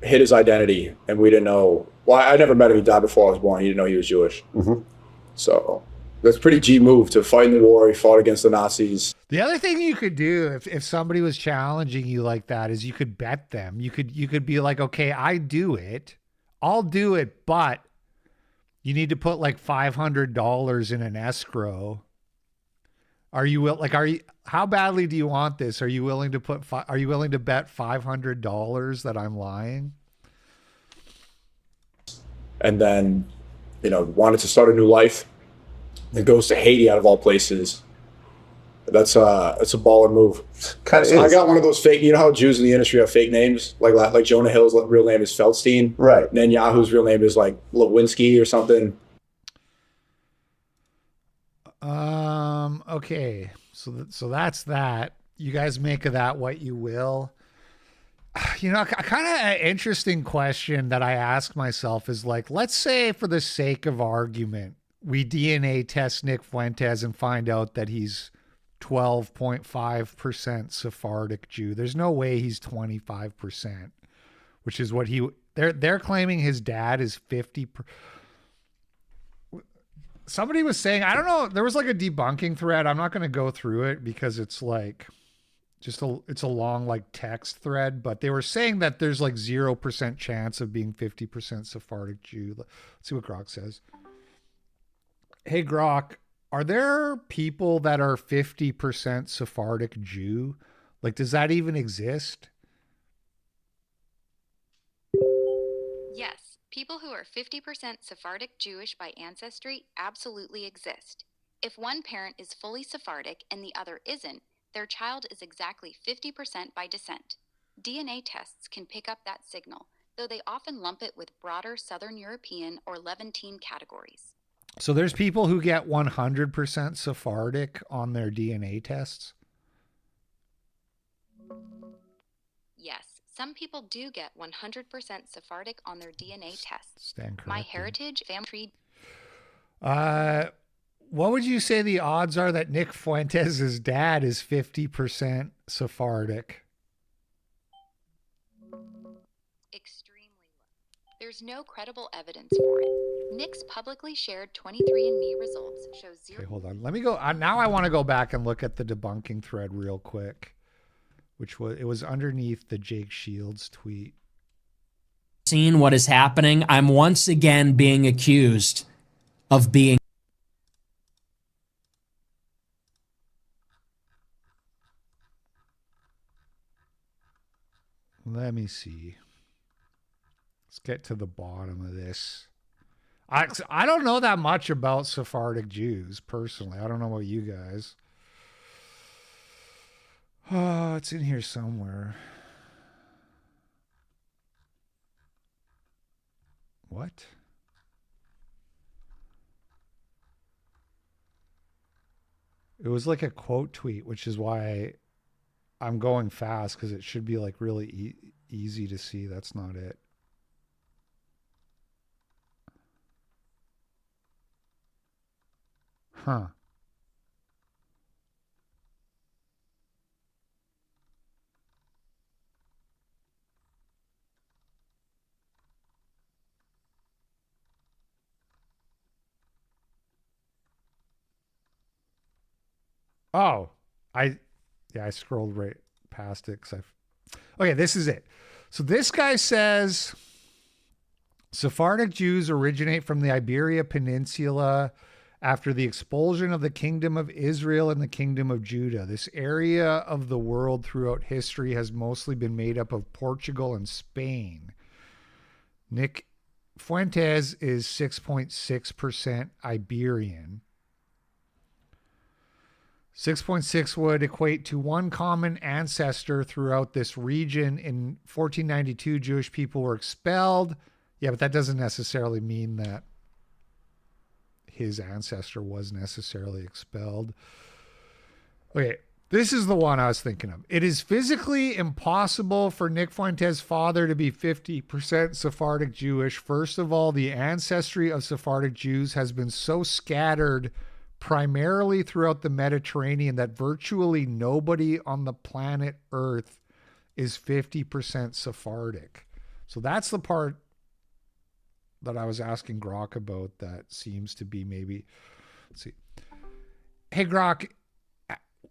hid his identity. And we didn't know, well, I never met him. He died before I was born. He didn't know he was Jewish. Mm-hmm. So that's a pretty G move to fight in the war. He fought against the Nazis. The other thing you could do if somebody was challenging you like that is you could bet them. You could be like, okay, I'll do it, but you need to put like $500 in an escrow. How badly do you want this? Are you willing to bet $500 that I'm lying? And then, wanted to start a new life. It goes to Haiti out of all places. That's a baller move. I got one of those fake. You know how Jews in the industry have fake names, like Jonah Hill's real name is Feldstein, right? And then Yahoo's real name is like Lewinsky or something. Okay. So that's that. You guys make of that what you will. Kind of an interesting question that I ask myself is like, let's say for the sake of argument, we DNA test Nick Fuentes and find out that he's 12.5% Sephardic Jew. There's no way he's 25%, which is what they're claiming his dad is 50%. Somebody was saying, I don't know, there was like a debunking thread. I'm not going to go through it because it's like it's a long like text thread, but they were saying that there's like 0% chance of being 50% Sephardic Jew. Let's see what Grok says. Hey Grok, are there people that are 50% Sephardic Jew? Like, does that even exist? Yes, people who are 50% Sephardic Jewish by ancestry absolutely exist. If one parent is fully Sephardic and the other isn't, their child is exactly 50% by descent. DNA tests can pick up that signal, though they often lump it with broader Southern European or Levantine categories. So there's people who get 100% Sephardic on their DNA tests? Yes, some people do get 100% Sephardic on their DNA tests. Stand corrected. My heritage family tree. What would you say the odds are that Nick Fuentes' dad is 50% Sephardic? Extremely low. There's no credible evidence for it. Nick's publicly shared 23andMe results show zero. Okay, hold on. Let me go. Now I want to go back and look at the debunking thread real quick, which was underneath the Jake Shields tweet. Seeing what is happening, I'm once again being accused of being. Let me see. Let's get to the bottom of this. I don't know that much about Sephardic Jews personally. I don't know about you guys. Oh, it's in here somewhere. What? It was like a quote tweet, which is why I'm going fast, because it should be like really easy to see. That's not it. Huh. Oh, I scrolled right past it because okay, this is it. So this guy says Sephardic Jews originate from the Iberia Peninsula after the expulsion of the Kingdom of Israel and the Kingdom of Judah. This area of the world throughout history has mostly been made up of Portugal and Spain. Nick Fuentes is 6.6% Iberian. 6.6 would equate to one common ancestor throughout this region. In 1492, Jewish people were expelled. Yeah, but that doesn't necessarily mean that his ancestor was necessarily expelled. Okay, this is the one I was thinking of. It is physically impossible for Nick Fuentes' father to be 50% Sephardic Jewish. First of all, the ancestry of Sephardic Jews has been so scattered primarily throughout the Mediterranean that virtually nobody on the planet Earth is 50% Sephardic. So that's the part that I was asking Grok about that seems to be maybe, let's see. Hey Grok,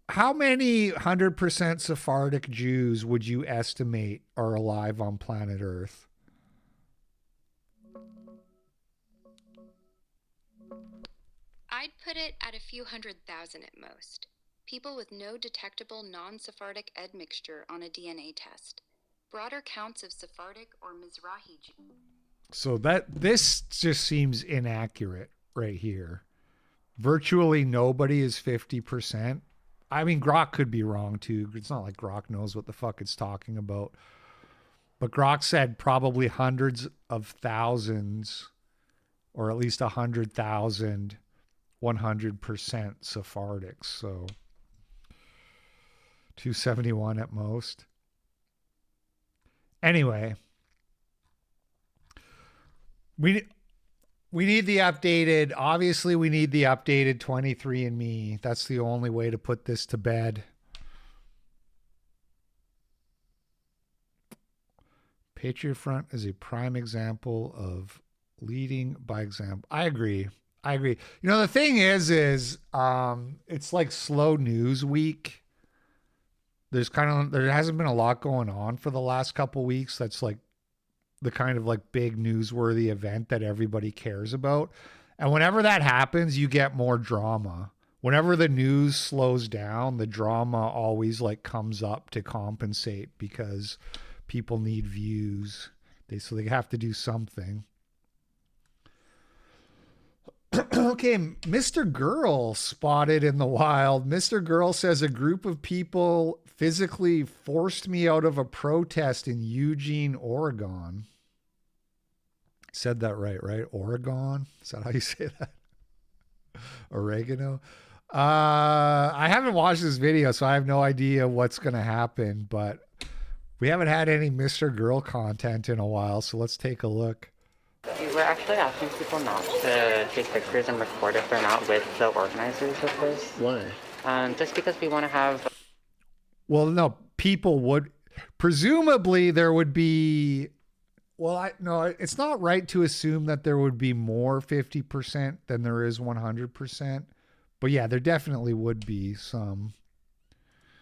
how many 100% Sephardic Jews would you estimate are alive on planet Earth? I'd put it at a few 100,000 at most. People with no detectable non-Sephardic admixture on a DNA test. Broader counts of Sephardic or Mizrahi Jew. So this just seems inaccurate right here. Virtually nobody is 50%. I mean, Grok could be wrong too. It's not like Grok knows what the fuck it's talking about. But Grok said probably hundreds of thousands, or at least 100,000, 100% Sephardics. So 271 at most. Anyway, We need the updated, obviously we need the updated 23andMe. That's the only way to put this to bed. Patriot Front is a prime example of leading by example. I agree. You know, the thing is it's like slow news week. There hasn't been a lot going on for the last couple weeks. That's like the kind of like big newsworthy event that everybody cares about. And whenever that happens, you get more drama. Whenever the news slows down, the drama always like comes up to compensate because people need views. So they have to do something. Okay, Mr. Girl spotted in the wild. Mr. Girl says a group of people physically forced me out of a protest in Eugene, Oregon. Said that right? Oregon? Is that how you say that? Oregano? I haven't watched this video, so I have no idea what's going to happen, but we haven't had any Mr. Girl content in a while, so let's take a look. We were actually asking people not to take pictures and record if they're not with the organizers of this. Why? Just because we want to have... Well, no, people would... Presumably, there would be... Well, no, it's not right to assume that there would be more 50% than there is 100%. But yeah, there definitely would be some...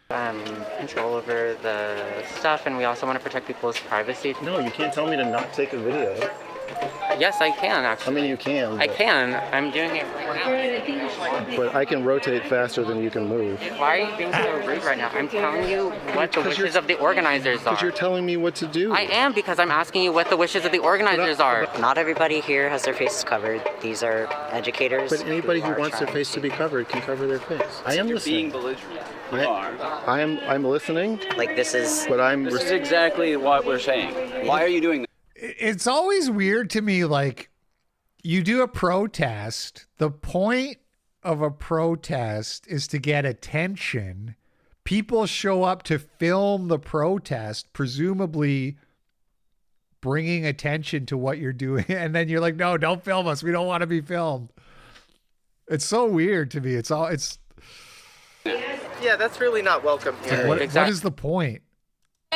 control over the stuff, and we also want to protect people's privacy. No, you can't tell me to not take a video. Yes, I can, actually. I mean, you can. I can. I'm doing it right now. But I can rotate faster than you can move. Why are you being so rude right now? I'm telling you what the wishes of the organizers are. Because you're telling me what to do. I am, because I'm asking you what the wishes of the organizers are. Not everybody here has their faces covered. These are educators. But anybody who wants their face to be covered can cover their face. I am listening. Being belligerent. I'm listening. Like this is... But This is exactly what we're saying. Why are you doing that? It's always weird to me, like, you do a protest. The point of a protest is to get attention. People show up to film the protest, presumably bringing attention to what you're doing. And then you're like, no, don't film us. We don't want to be filmed. It's so weird to me. Yeah, that's really not welcome here. What is the point?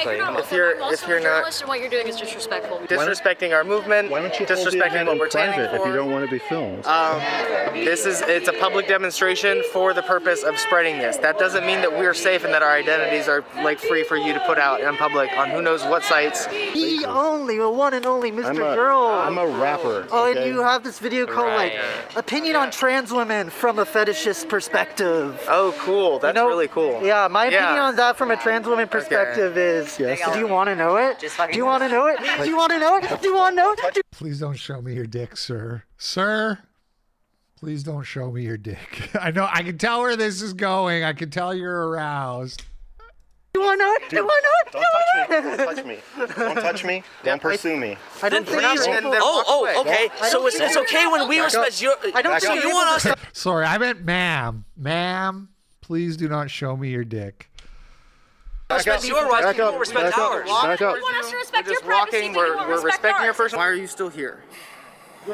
If you're not, what you're doing is disrespectful. Disrespecting our movement, why don't you disrespecting what we're standing for. if you don't want to be filmed? It's a public demonstration for the purpose of spreading this. That doesn't mean that we're safe and that our identities are like free for you to put out in public on who knows what sites. The one and only Mr. Girl. I'm a rapper. Oh, and you have this video called like "Opinion on Trans Women from a Fetishist Perspective." Oh, cool. That's really cool. Yeah, my opinion on that from a trans woman perspective is. Yes. Do you want to know it? Do you want to know it? Do you want to know it? Do you want to know it? Please don't show me your dick, sir. Sir, please don't show me your dick. I know, I can tell where this is going. I can tell you're aroused. Do you want to know it? Do you want to know it? Don't touch me. Don't touch me. Don't pursue me. I didn't think okay. So it's okay when we respect your... I don't think you want us to... Sorry, I meant ma'am. Ma'am, please do not show me your dick. Respect your rights, people respect ours. Back up. You want us to respect We're your just privacy, walking, but you won't we're respect respecting your ours. person. Why are you still here?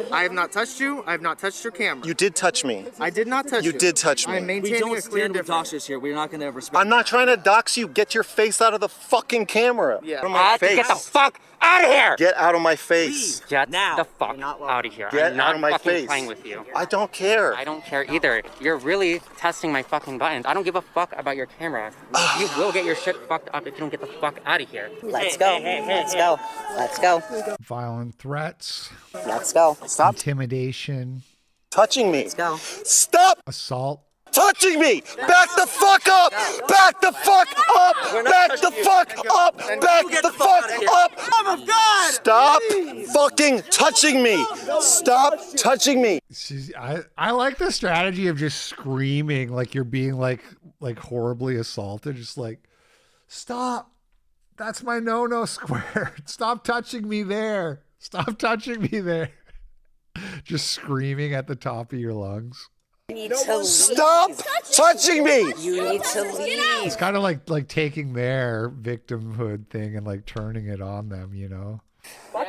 I have not touched you. I have not touched your camera. You did touch me. I did not touch you. You did touch me. I'm maintaining a clear difference. Here. We're not going to respect. I'm not trying to dox you. Get your face out of the fucking camera. Yeah. Out of my face. Get the fuck out of here! Get out of my face. Get the fuck out of here. Get I'm not out of my fucking face. playing with you. I don't care. I don't care either. You're really testing my fucking buttons. I don't give a fuck about your camera. You will get your shit fucked up if you don't get the fuck out of here. Let's go. Let's go. Let's go. Violent threats. Let's go. Stop intimidation. Touching me. Let's go. Stop assault. Touching me! Back the fuck up! Back the fuck up! Back the fuck up! Back the fuck up! Oh my God! Stop fucking touching me! Stop touching me! I like the strategy of just screaming like you're being like horribly assaulted. Just like, stop! That's my no square. Stop touching me there. Stop touching me there. Just screaming at the top of your lungs. Stop touching me! You need to leave. It's kind of like taking their victimhood thing and like turning it on them, you know?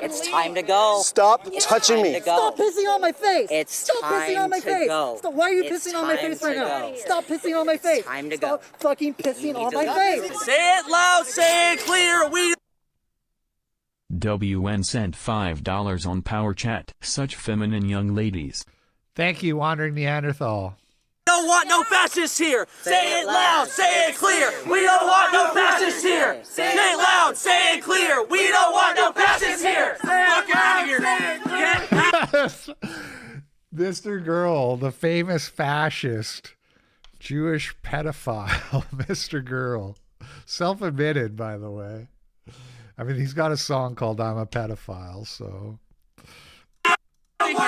It's time to go. Stop touching me. Stop pissing on my face. It's Stop pissing on my time to face. go. Stop. Why are you It's pissing on my time face right to now? go. Stop pissing on my face. Time to Stop go. fucking pissing on my face. Say it loud, say it clear. We WN sent $5 on Power Chat. Such feminine young ladies. Thank you, Wandering Neanderthal. don't want no fascists here. Say it loud, say it clear. We don't want no fascists here. Say it loud, say it clear. We don't want no fascists here. Fuck out of here. Get out. Mr. Girl, the famous fascist, Jewish pedophile, Mr. Girl. Self-admitted, by the way. I mean, he's got a song called I'm a Pedophile, so... Get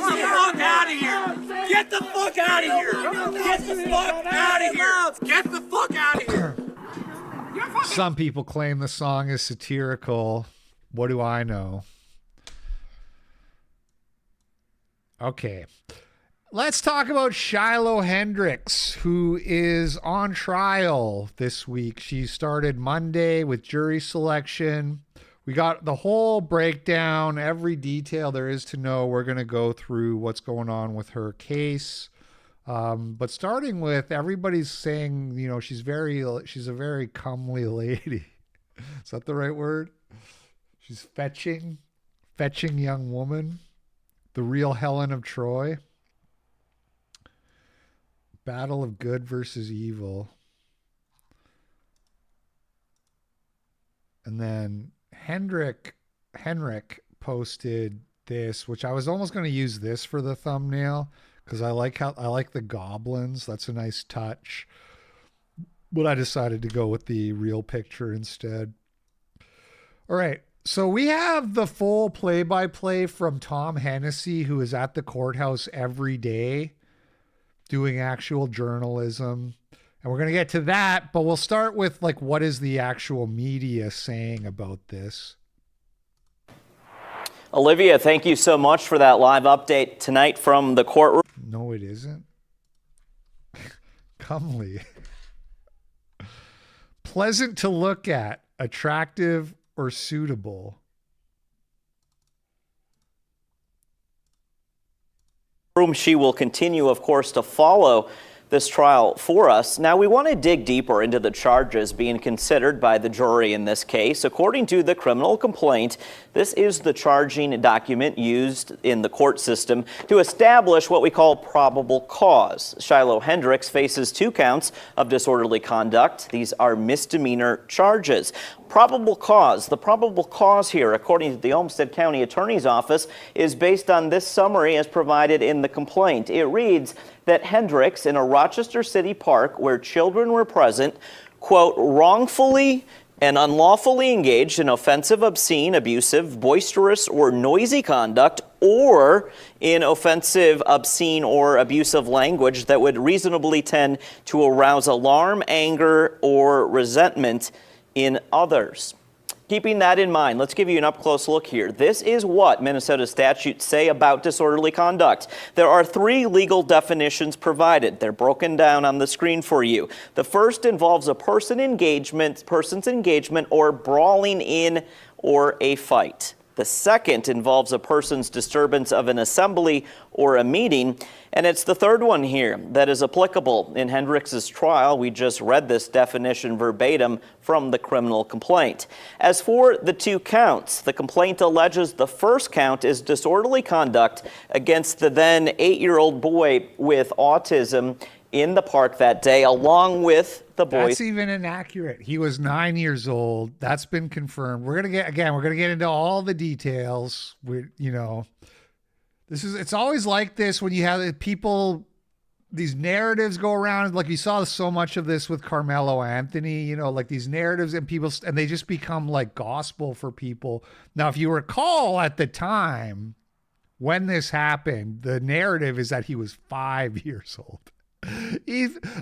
the fuck out of here! Get the fuck out of here! Get the fuck out of here! Get the fuck out of here! Some people claim the song is satirical. What do I know? Okay. Let's talk about Shiloh Hendrix, who is on trial this week. She started Monday with jury selection. We got the whole breakdown, every detail there is to know. We're going to go through what's going on with her case. But starting with, everybody's saying, you know, she's a very comely lady. Is that the right word? She's fetching young woman. The real Helen of Troy. Battle of good versus evil. And then Hendrix posted this, which I was almost going to use this for the thumbnail because I like the goblins. That's a nice touch. But I decided to go with the real picture instead. All right. So we have the full play-by-play from Tom Hennessy, who is at the courthouse every day doing actual journalism. And we're going to get to that, but we'll start with, like, what is the actual media saying about this? Olivia, thank you so much for that live update tonight from the courtroom. No, it isn't. Comely. Pleasant to look at, attractive or suitable. She will continue, of course, to follow this trial for us. Now, we want to dig deeper into the charges being considered by the jury in this case. According to the criminal complaint, this is the charging document used in the court system to establish what we call probable cause. Shiloh Hendrix faces 2 counts of disorderly conduct. These are misdemeanor charges. Probable cause. The probable cause here, according to the Olmsted County Attorney's Office, is based on this summary as provided in the complaint. It reads that Hendrix, in a Rochester City park where children were present, quote, wrongfully and unlawfully engaged in offensive, obscene, abusive, boisterous, or noisy conduct, or in offensive, obscene, or abusive language that would reasonably tend to arouse alarm, anger, or resentment in others. Keeping that in mind, let's give you an up-close look here. This is what Minnesota statutes say about disorderly conduct. There are 3 legal definitions provided. They're broken down on the screen for you. The first involves a person's engagement, or brawling in or a fight. The second involves a person's disturbance of an assembly or a meeting. And it's the third one here that is applicable in Hendrix's trial. We just read this definition verbatim from the criminal complaint. As for the 2 counts, the complaint alleges the first count is disorderly conduct against the then 8-year-old boy with autism in the park that day, along with the boy. That's even inaccurate. He was 9 years old. That's been confirmed. We're going to get into all the details. It's always like this when you have people, these narratives go around. Like you saw so much of this with Carmelo Anthony, like these narratives and they just become like gospel for people. Now, if you recall at the time when this happened, the narrative is that he was 5 years old.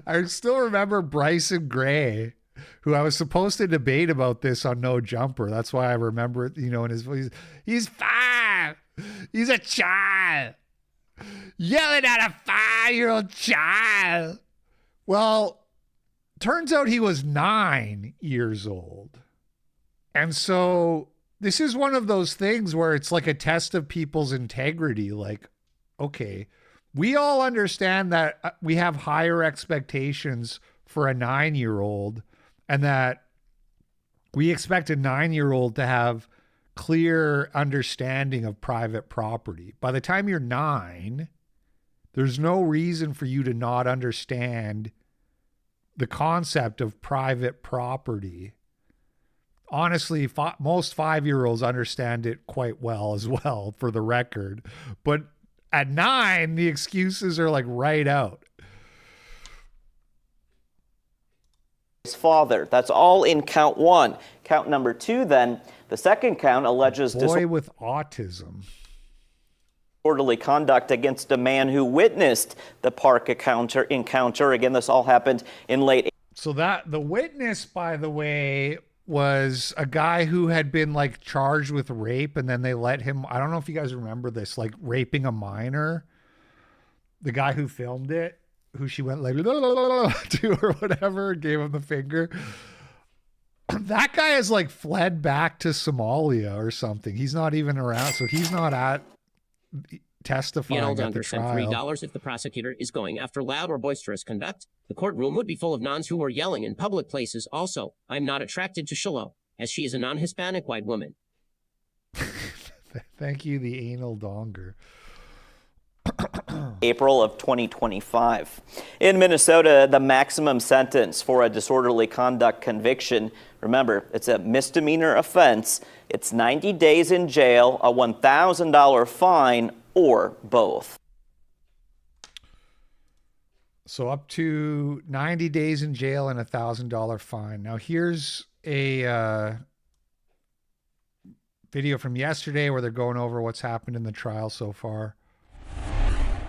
I still remember Bryson Gray, who I was supposed to debate about this on No Jumper. That's why I remember it, in his voice. He's 5. He's a child. Yelling at a 5-year-old child. Well, turns out he was 9 years old. And so this is one of those things where it's like a test of people's integrity. Like, okay, we all understand that we have higher expectations for a 9-year-old, and that we expect a 9-year-old to have clear understanding of private property. By the time you're 9, there's no reason for you to not understand the concept of private property. Honestly, most 5-year-olds understand it quite well as well, for the record. But at 9, the excuses are like right out. His father. That's all in count 1. Count number 2, then, the second count alleges boy with autism. Disorderly conduct against a man who witnessed the park encounter. Again, this all happened in late. So that the witness, by the way, was a guy who had been like charged with rape, and then they let him, I don't know if you guys remember this, like raping a minor. The guy who filmed it, who she went like to or whatever, gave him the finger. That guy has like fled back to Somalia or something. He's not even around, so he's not at testifying at the trial. $3 if the prosecutor is going after loud or boisterous conduct. The courtroom would be full of nuns who were yelling in public places. Also, I'm not attracted to Shiloh, as she is a non-Hispanic white woman. Thank you, the anal donger. April of 2025. In Minnesota, the maximum sentence for a disorderly conduct conviction, remember, it's a misdemeanor offense. It's 90 days in jail, a $1,000 fine, or both. So up to 90 days in jail and a $1,000 fine. Now here's a video from yesterday where they're going over what's happened in the trial so far.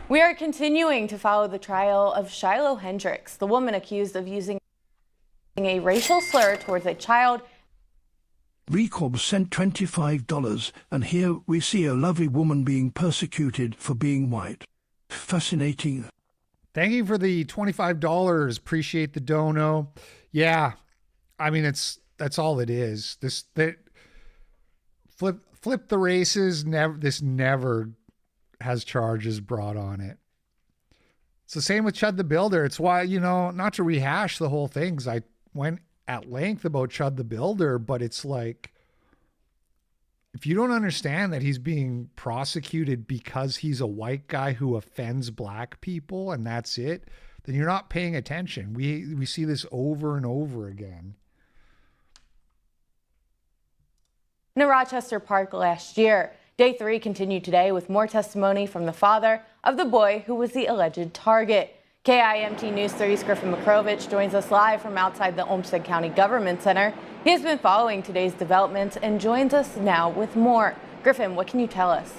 We are continuing to follow the trial of Shiloh Hendrix, the woman accused of using a racial slur towards a child. Recob sent $25, and here we see a lovely woman being persecuted for being white. Fascinating. Thank you for the $25. Appreciate the dono. Yeah, I mean, that's all it is. Flip the races. This never has charges brought on it. It's the same with Chud the Builder. It's why, not to rehash the whole thing, because I went at length about Chud the Builder, but it's like, if you don't understand that he's being prosecuted because he's a white guy who offends black people and that's it, then you're not paying attention. We see this over and over again. In a Rochester park last year. Day 3 continued today with more testimony from the father of the boy who was the alleged target. KIMT News 30's Griffin Makrovich joins us live from outside the Olmsted County Government Center. He has been following today's developments and joins us now with more. Griffin, what can you tell us?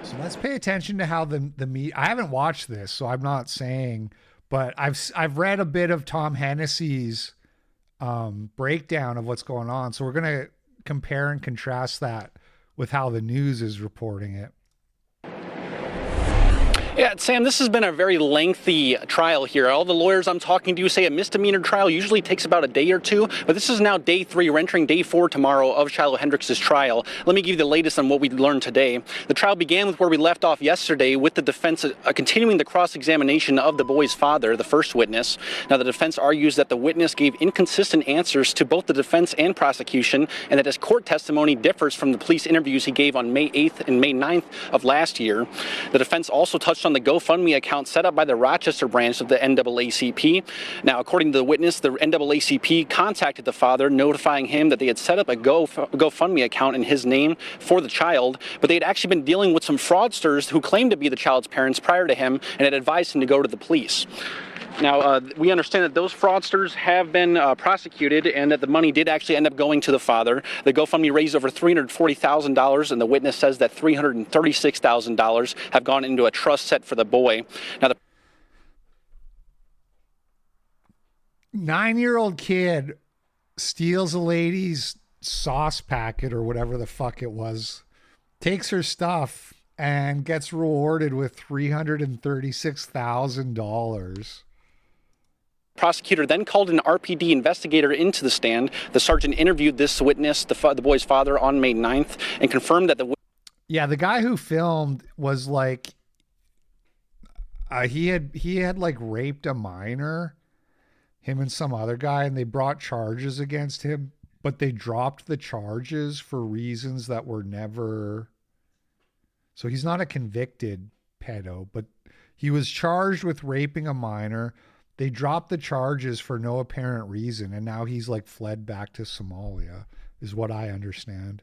So let's pay attention to how the I haven't watched this, so I'm not saying, but I've read a bit of Tom Hennessy's breakdown of what's going on. So we're going to compare and contrast that with how the news is reporting it. Yeah, Sam, this has been a very lengthy trial here. All the lawyers I'm talking to say a misdemeanor trial usually takes about a day or two, but this is now day 3. We're entering day 4 tomorrow of Shiloh Hendrix's trial. Let me give you the latest on what we learned today. The trial began with where we left off yesterday, with the defense continuing the cross-examination of the boy's father, the first witness. Now, the defense argues that the witness gave inconsistent answers to both the defense and prosecution, and that his court testimony differs from the police interviews he gave on May 8th and May 9th of last year. The defense also touched on the GoFundMe account set up by the Rochester branch of the NAACP. Now, according to the witness, the NAACP contacted the father, notifying him that they had set up a GoFundMe account in his name for the child, but they had actually been dealing with some fraudsters who claimed to be the child's parents prior to him and had advised him to go to the police. Now, we understand that those fraudsters have been prosecuted and that the money did actually end up going to the father. The GoFundMe raised over $340,000, and the witness says that $336,000 have gone into a trust set for the boy. Now, the 9-year-old kid steals a lady's sauce packet or whatever the fuck it was, takes her stuff, and gets rewarded with $336,000. Prosecutor then called an RPD investigator into the stand. The sergeant interviewed this witness, the boy's father, on May 9th and confirmed that Yeah, the guy who filmed was like, he had like raped a minor, him and some other guy, and they brought charges against him, but they dropped the charges for reasons that were never. So he's not a convicted pedo, but he was charged with raping a minor. They dropped the charges for no apparent reason, and now he's like fled back to Somalia, is what I understand.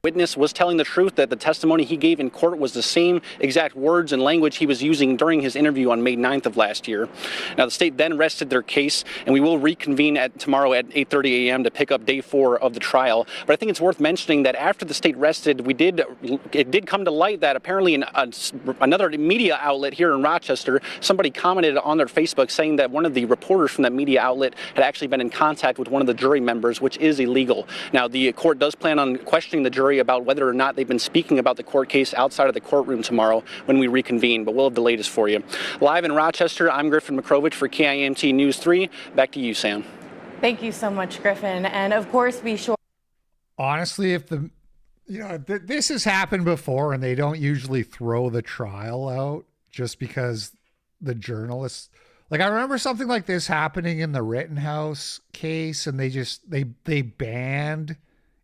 witness was telling the truth, that the testimony he gave in court was the same exact words and language he was using during his interview on May 9th of last year. Now, the state then rested their case, and we will reconvene tomorrow at 8:30 a.m. to pick up day 4 of the trial. But I think it's worth mentioning that after the state rested, it did come to light that apparently another media outlet here in Rochester, somebody commented on their Facebook saying that one of the reporters from that media outlet had actually been in contact with one of the jury members, which is illegal. Now, the court does plan on questioning the jury about whether or not they've been speaking about the court case outside of the courtroom tomorrow when we reconvene, but we'll have the latest for you. Live in Rochester, I'm Griffin Makrovich for KIMT News 3. Back to you, Sam. Thank you so much, Griffin. And of course, be sure. Honestly, if this has happened before, and they don't usually throw the trial out just because the journalists, like, I remember something like this happening in the Rittenhouse case, and they banned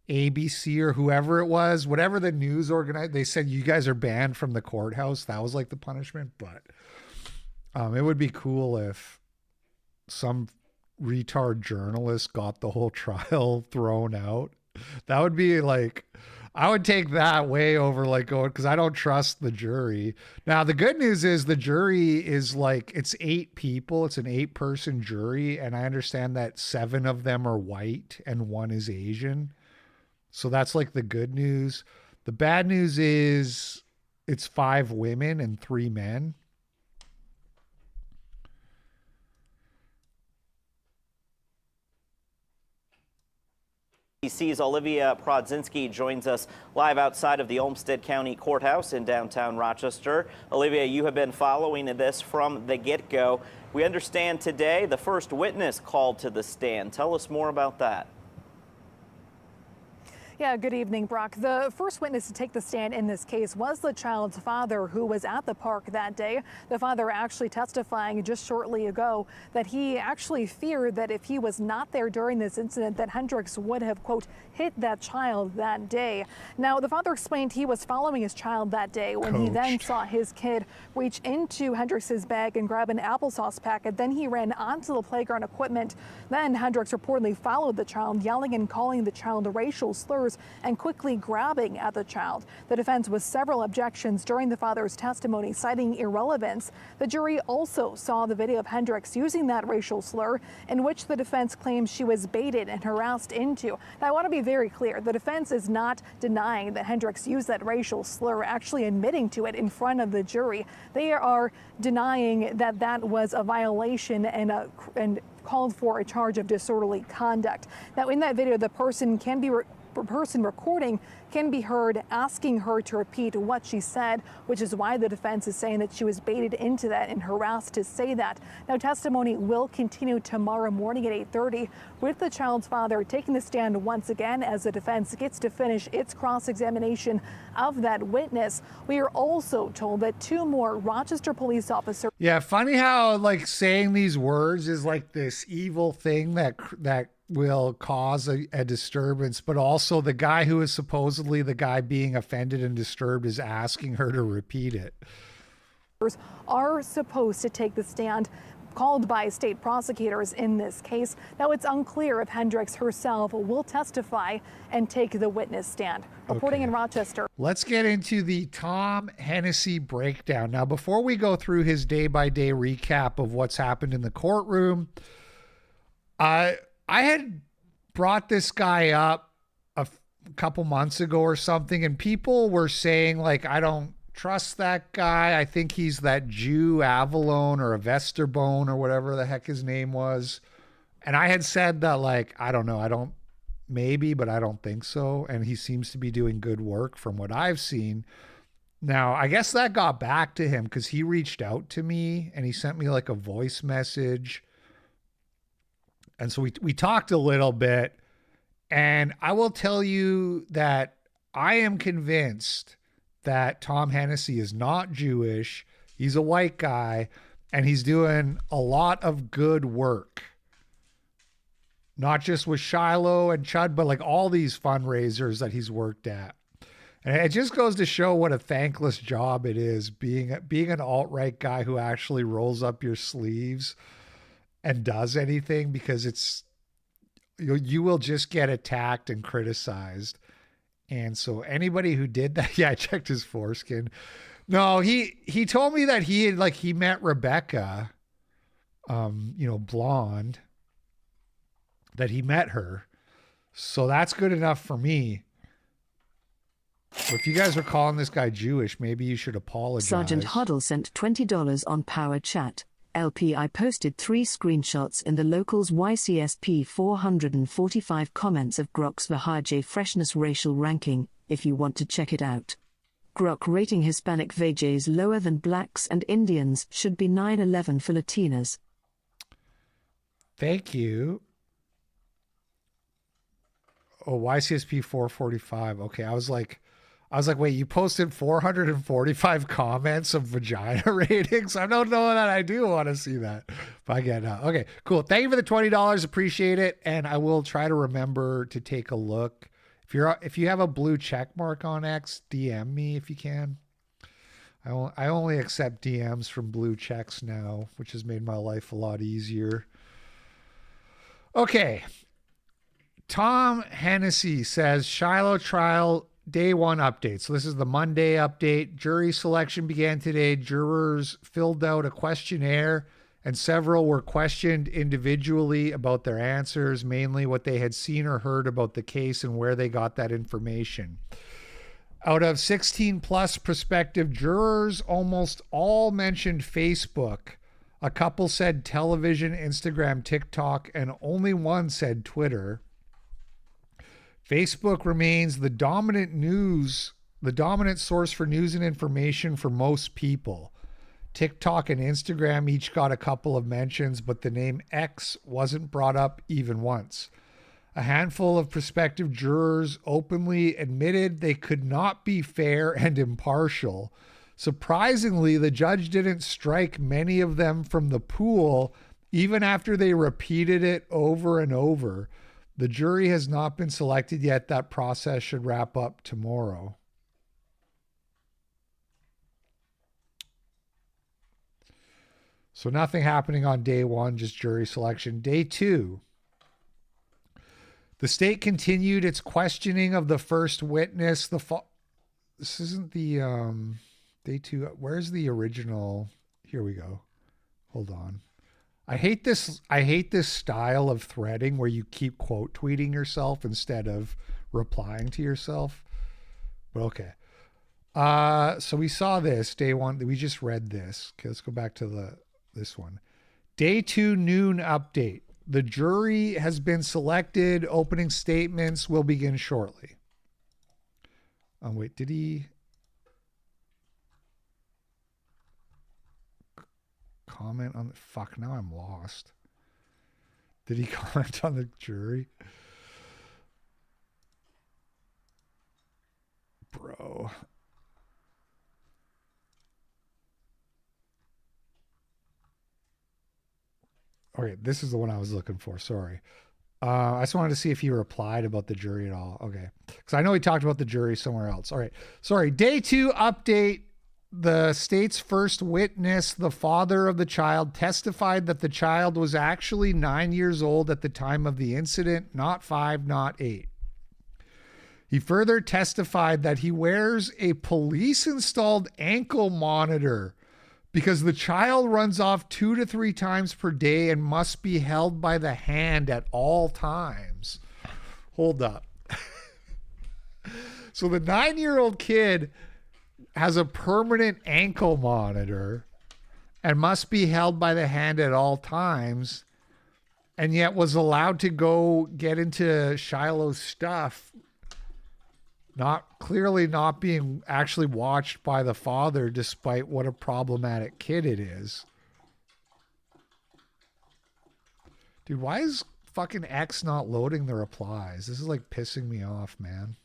ABC or whoever it was, whatever the news organized, they said, you guys are banned from the courthouse. That was like the punishment. But it would be cool if some retard journalist got the whole trial thrown out. That would be like, I would take that way over like going, because I don't trust the jury. Now, the good news is the jury is like, it's 8 people. It's an 8-person jury. And I understand that 7 of them are white and 1 is Asian. So that's like the good news. The bad news is it's 5 women and 3 men. ABC's Olivia Prodzinski joins us live outside of the Olmsted County Courthouse in downtown Rochester. Olivia, you have been following this from the get-go. We understand today the first witness called to the stand. Tell us more about that. Yeah, good evening, Brock. The first witness to take the stand in this case was the child's father, who was at the park that day. The father actually testifying just shortly ago that he actually feared that if he was not there during this incident, that Hendrix would have, quote, hit that child that day. Now, the father explained he was following his child that day when he then saw his kid reach into Hendrix's bag and grab an applesauce packet. Then he ran onto the playground equipment. Then Hendrix reportedly followed the child, yelling and calling the child racial slurs and quickly grabbing at the child. The defense with several objections during the father's testimony, citing irrelevance. The jury also saw the video of Hendrix using that racial slur, in which the defense claims she was baited and harassed into. Now, I want to be very clear. The defense is not denying that Hendrix used that racial slur, actually admitting to it in front of the jury. They are denying that that was a violation and called for a charge of disorderly conduct. Now, in that video, the person recording can be heard asking her to repeat what she said, which is why the defense is saying that she was baited into that and harassed to say that. Now, testimony will continue tomorrow morning at 8:30 with the child's father taking the stand once again as the defense gets to finish its cross-examination of that witness. We are also told that 2 more Rochester police officers. Yeah, funny how like saying these words is like this evil thing that will cause a disturbance, but also the guy who is supposedly the guy being offended and disturbed is asking her to repeat it. Are supposed to take the stand, called by state prosecutors in this case. Now, it's unclear if Hendrix herself will testify and take the witness stand. Reporting in Rochester. Let's get into the Tom Hennessy breakdown. Now, before we go through his day-by-day recap of what's happened in the courtroom, I had brought this guy up a couple months ago or something, and people were saying, like, I don't trust that guy. I think he's that Jew Avalon or a Vesterbone or whatever the heck his name was. And I had said that, like, I don't know. Maybe, but I don't think so. And he seems to be doing good work from what I've seen. Now, I guess that got back to him because he reached out to me and he sent me like a voice message And so we talked a little bit, and I will tell you that I am convinced that Tom Hennessy is not Jewish. He's a white guy, and he's doing a lot of good work. Not just with Shiloh and Chud, but like all these fundraisers that he's worked at. And it just goes to show what a thankless job it is being an alt-right guy who actually rolls up your sleeves and does anything, because it's you will just get attacked and criticized. And so anybody who did that, yeah, I checked his foreskin. No, he told me that he met Rebecca, blonde, that he met her. So that's good enough for me. If you guys are calling this guy Jewish, maybe you should apologize. Sergeant Huddle sent $20 on Power Chat. LP, I posted 3 screenshots in the locals YCSP 445 comments of Grok's Vahaj freshness racial ranking, if you want to check it out. Grok rating Hispanic Vajays lower than blacks and Indians should be 9/11 for Latinas. Thank you. Oh, YCSP 445. Okay, I was like, wait, you posted 445 comments of vagina ratings? I don't know that I do want to see that. But I get it. Okay, cool. Thank you for the $20. Appreciate it. And I will try to remember to take a look. If you have a blue check mark on X, DM me if you can. I only accept DMs from blue checks now, which has made my life a lot easier. Okay. Tom Hennessy says Shiloh trial day 1 update. So this is the Monday update. Jury selection began today. Jurors filled out a questionnaire, and several were questioned individually about their answers, mainly what they had seen or heard about the case and where they got that information. Out of 16 plus prospective jurors, almost all mentioned Facebook. A couple said television, Instagram, TikTok, and only one said Twitter. Facebook remains the dominant source for news and information for most people. TikTok and Instagram each got a couple of mentions, but the name X wasn't brought up even once. A handful of prospective jurors openly admitted they could not be fair and impartial. Surprisingly, the judge didn't strike many of them from the pool, even after they repeated it over and over. The jury has not been selected yet. That process should wrap up tomorrow. So nothing happening on day 1, just jury selection. Day 2, the state continued its questioning of the first witness. This isn't the day 2. Where's the original? Here we go. Hold on. I hate this style of threading where you keep quote tweeting yourself instead of replying to yourself. But okay. So we saw this day 1. We just read this. Okay, let's go back to this one. Day 2 noon update. The jury has been selected. Opening statements will begin shortly. Oh, wait, did he comment on the fuck? Now I'm lost. Did he comment on the jury? Bro. Okay, this is the one I was looking for. Sorry. I just wanted to see if he replied about the jury at all. Okay. Because I know he talked about the jury somewhere else. All right. Sorry. Day 2 update. The state's first witness, the father of the child, testified that the child was actually 9 years old at the time of the incident, not 5, not 8. He further testified that he wears a police-installed ankle monitor because the child runs off 2 to 3 times per day and must be held by the hand at all times. Hold up. So the 9-year-old kid has a permanent ankle monitor and must be held by the hand at all times, and yet was allowed to go get into Shiloh's stuff, clearly not being actually watched by the father, despite what a problematic kid it is. Dude, why is fucking X not loading the replies? This is like pissing me off, man.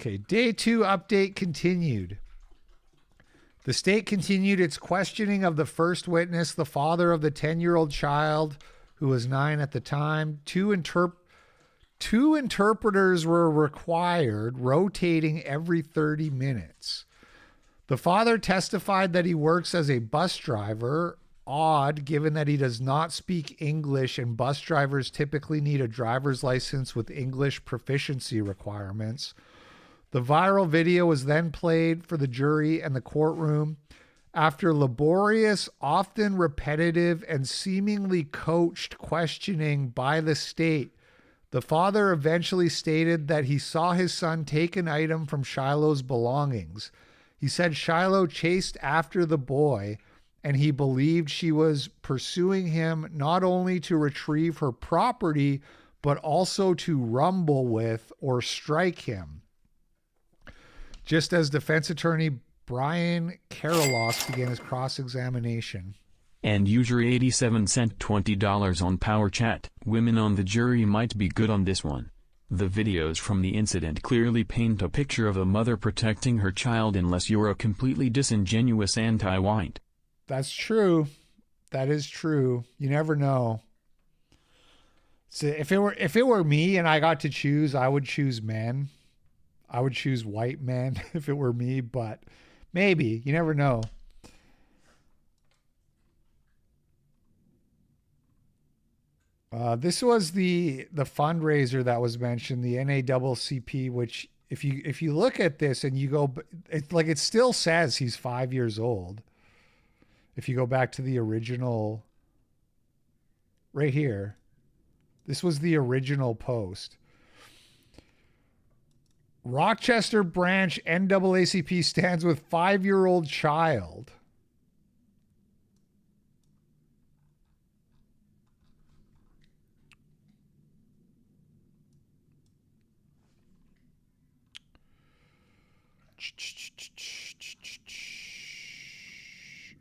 Okay, day 2 update continued. The state continued its questioning of the first witness, the father of the 10-year-old child, who was 9 at the time. Two interpreters were required, rotating every 30 minutes. The father testified that he works as a bus driver. Odd, given that he does not speak English and bus drivers typically need a driver's license with English proficiency requirements. The viral video was then played for the jury and the courtroom. After laborious, often repetitive, and seemingly coached questioning by the state, the father eventually stated that he saw his son take an item from Shiloh's belongings. He said Shiloh chased after the boy, and he believed she was pursuing him not only to retrieve her property, but also to rumble with or strike him. Just as defense attorney Brian Karalos began his cross-examination. And user 87 sent $20 on Power Chat. Women on the jury might be good on this one. The videos from the incident clearly paint a picture of a mother protecting her child unless you're a completely disingenuous anti-white. That's true. That is true. You never know. So if it were me and I got to choose, I would choose men. I would choose white men if it were me, but maybe. You never know. This was the fundraiser that was mentioned, the NAACP, which if you look at this and you go, it still says he's 5 years old. If you go back to the original, right here, this was the original post. Rochester branch NAACP stands with 5-year-old child.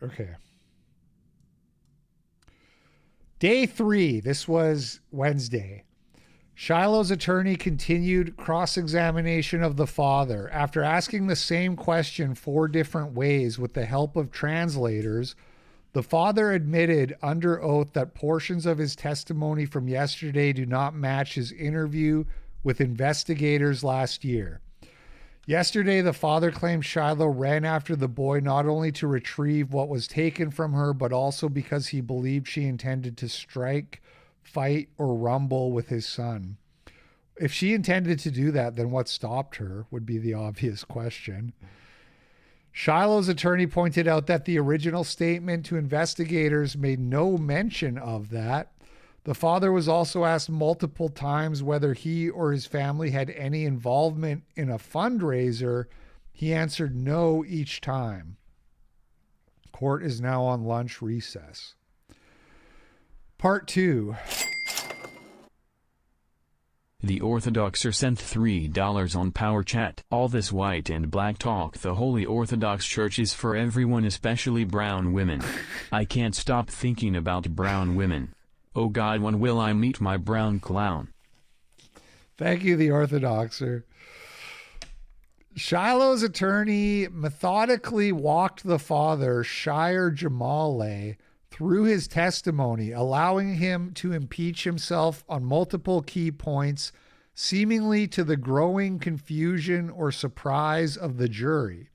Okay. Day 3, this was Wednesday. Shiloh's attorney continued cross-examination of the father. After asking the same question 4 different ways with the help of translators, the father admitted under oath that portions of his testimony from yesterday do not match his interview with investigators last year. Yesterday, the father claimed Shiloh ran after the boy not only to retrieve what was taken from her, but also because he believed she intended to strike, fight, or rumble with his son. If she intended to do that, then what stopped her would be the obvious question. Shiloh's attorney pointed out that the original statement to investigators made no mention of that. The father was also asked multiple times whether he or his family had any involvement in a fundraiser. He answered no each time. Court is now on lunch recess. Part 2. The Orthodoxer sent $3 on Power Chat. All this white and black talk, the Holy Orthodox Church is for everyone, especially brown women. I can't stop thinking about brown women. Oh God, when will I meet my brown clown? Thank you, the Orthodoxer. Shiloh's attorney methodically walked the father, Shire Jamale, through his testimony, allowing him to impeach himself on multiple key points, seemingly to the growing confusion or surprise of the jury.